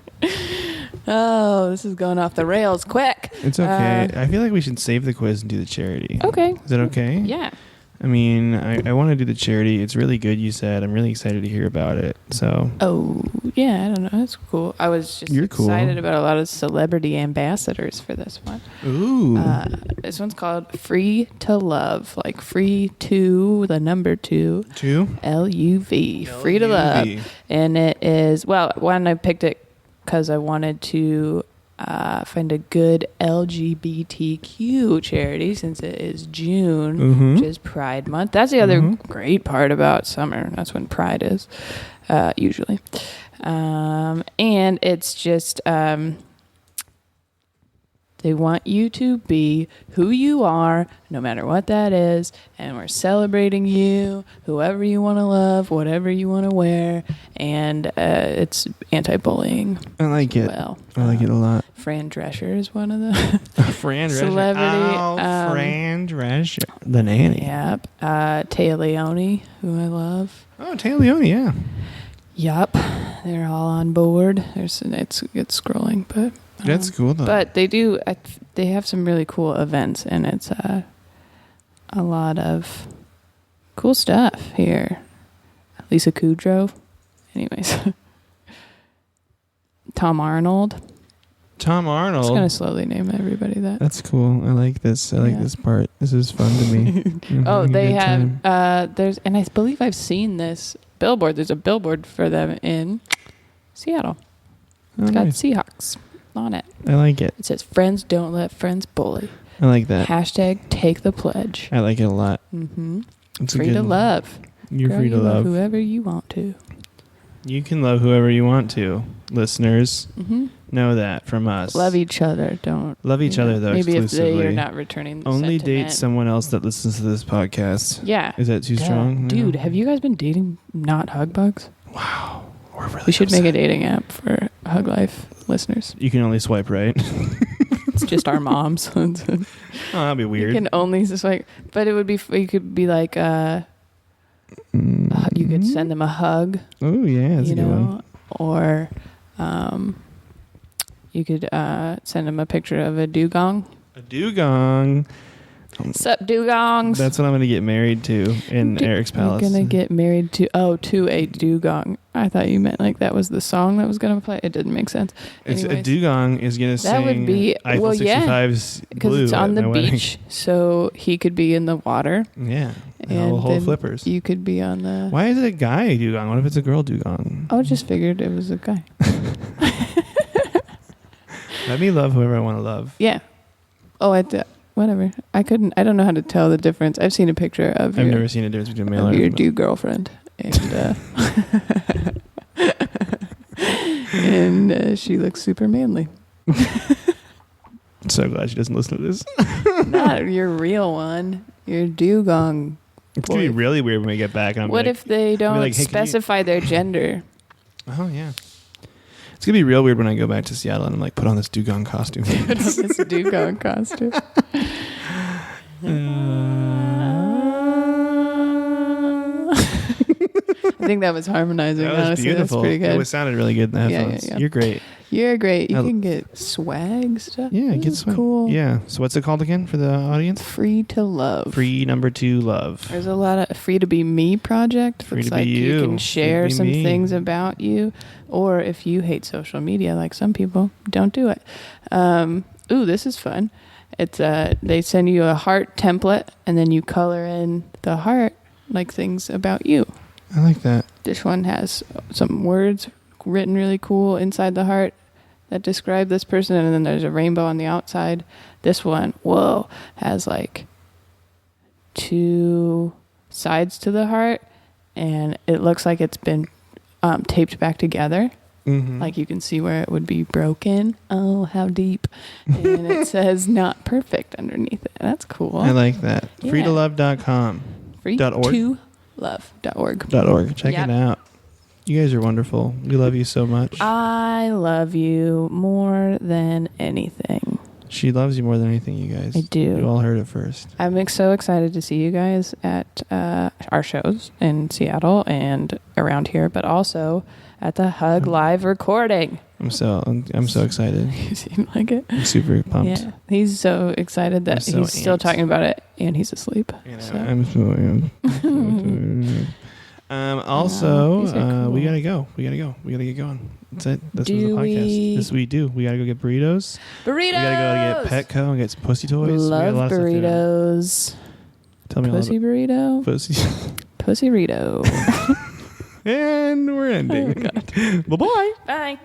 Oh, this is going off the rails quick. It's okay. I feel like we should save the quiz and do the charity. Okay. Is that okay? Yeah. I mean, I want to do the charity. It's really good, you said. I'm really excited to hear about it. So, Oh, yeah. I don't know. That's cool. I was just You're cool. excited about a lot of celebrity ambassadors for this one. ooh. This one's called Free to Love, like free to the number 2, Two? LUV, Free to Love. LUV. And it is, well, one, I picked it because I wanted to find a good LGBTQ charity since it is June, Mhm. which is Pride Month. That's the other Mhm. great part about summer. That's when Pride is, usually. And it's just, they want you to be who you are, no matter what that is. And we're celebrating you, whoever you want to love, whatever you want to wear. And it's anti-bullying. I like it. Well, I like it a lot. Fran Drescher is one of the Fran Drescher. celebrity. Oh, Fran Drescher. The nanny. Yep. Taya Leone, who I love. Oh, Taylor Leone, yeah. Yup. They're all on board. It's scrolling, but That's cool, though. But they do. They have some really cool events, and it's a lot of cool stuff here. Lisa Kudrow, anyways. Tom Arnold. Tom I'm Arnold. just gonna slowly name everybody that. That's cool. I like this. I like Yeah. this part. This is fun to me. I'm Oh, having a they good time. have. There's, and I believe I've seen this billboard. There's a billboard for them in Seattle. It's Oh, got nice. Seahawks on it. I like it. It says, "Friends don't let friends bully." I like that. Hashtag take the pledge. I like it a lot. Mm-hmm. It's a Free good to one. love. You're Girl, free to you love. whoever you want to. You can love whoever you want to, listeners. Mm-hmm. Know that from us. Love each other. Don't Love each other, though, Maybe exclusively. if you're not returning the Only sentiment. date someone else that listens to this podcast. Yeah. Is that too Duh. strong? Dude, No. have you guys been dating not hug bugs? Wow. We're really We should make a upset. dating app for Hug Life listeners. You can only swipe right. It's just our moms. Oh, that'd be weird. You can only just like, but it would be. You could be like, you could send them a hug. Oh yeah, that's you a good know, one. or you could send them a picture of a dugong. A dugong. Sup, dugongs? That's what I'm going to get married to in Eric's palace. You're going to get married to a dugong. I thought you meant like that was the song that was going to play. It didn't make sense. It's a dugong is going to sing that would be, Eiffel 65's because Blue it's on at the my wedding. beach, so he could be in the water. Yeah, And whole then flippers. You could be on the... Why is it a guy dugong? What if it's a girl dugong? I just figured it was a guy. Let me love whoever I want to love. Yeah. Oh, whatever. I don't know how to tell the difference. I've seen a picture of I've never seen a difference between male of and your female. dude girlfriend. And and she looks super manly. I'm so glad she doesn't listen to this. Not your real one. Your dugong. It's going to be really weird when we get back. And I'm What like, if they don't like, hey, specify their gender? Oh, yeah. It's going to be real weird when I go back to Seattle and I'm like, put on this dugong costume. Put on this dugong costume. I think that was harmonizing. That was honestly, beautiful. That's pretty good. It sounded really good in the headphones. Yeah. You're great. You're great. You I- can get swag stuff. Yeah, This get is swag. cool. Yeah. So what's it called again for the audience? Free to love. Free number 2 love. There's a lot of free to be me project. Free Looks to be like you you. can Free share to be some me. things about you, or if you hate social media like some people, don't do it. Ooh, this is fun. It's they send you a heart template, and then you color in the heart like things about you. I like that. This one has some words written really cool inside the heart that describe this person, and then there's a rainbow on the outside. This one, has like 2 sides to the heart, and it looks like it's been taped back together. Mm-hmm. Like you can see where it would be broken. Oh, how deep. And it says not perfect underneath it. That's cool. I like that. Yeah. Freetolove.com. Free .org. to love.org. .org. Check Yep. it out. You guys are wonderful. We love you so much. I love you more than anything. She loves you more than anything, you guys. I do. You all heard it first. I'm so excited to see you guys at our shows in Seattle and around here, but also at the Hug Live recording. I'm so excited. You seem like it. I'm super pumped. Yeah, he's so excited that I'm so he's still amped. talking about it, and he's asleep. You know, So. I'm so also, these are cool. we gotta go. We gotta get going. That's it. This was the Do podcast. we- This we do. We gotta go get burritos. Burritos. We gotta go to Petco and get some pussy toys. We got a Love lot of stuff to do. burritos. Tell me Pussy all burrito. about pussy. Pussy burrito. And we're ending. Bye bye. Bye.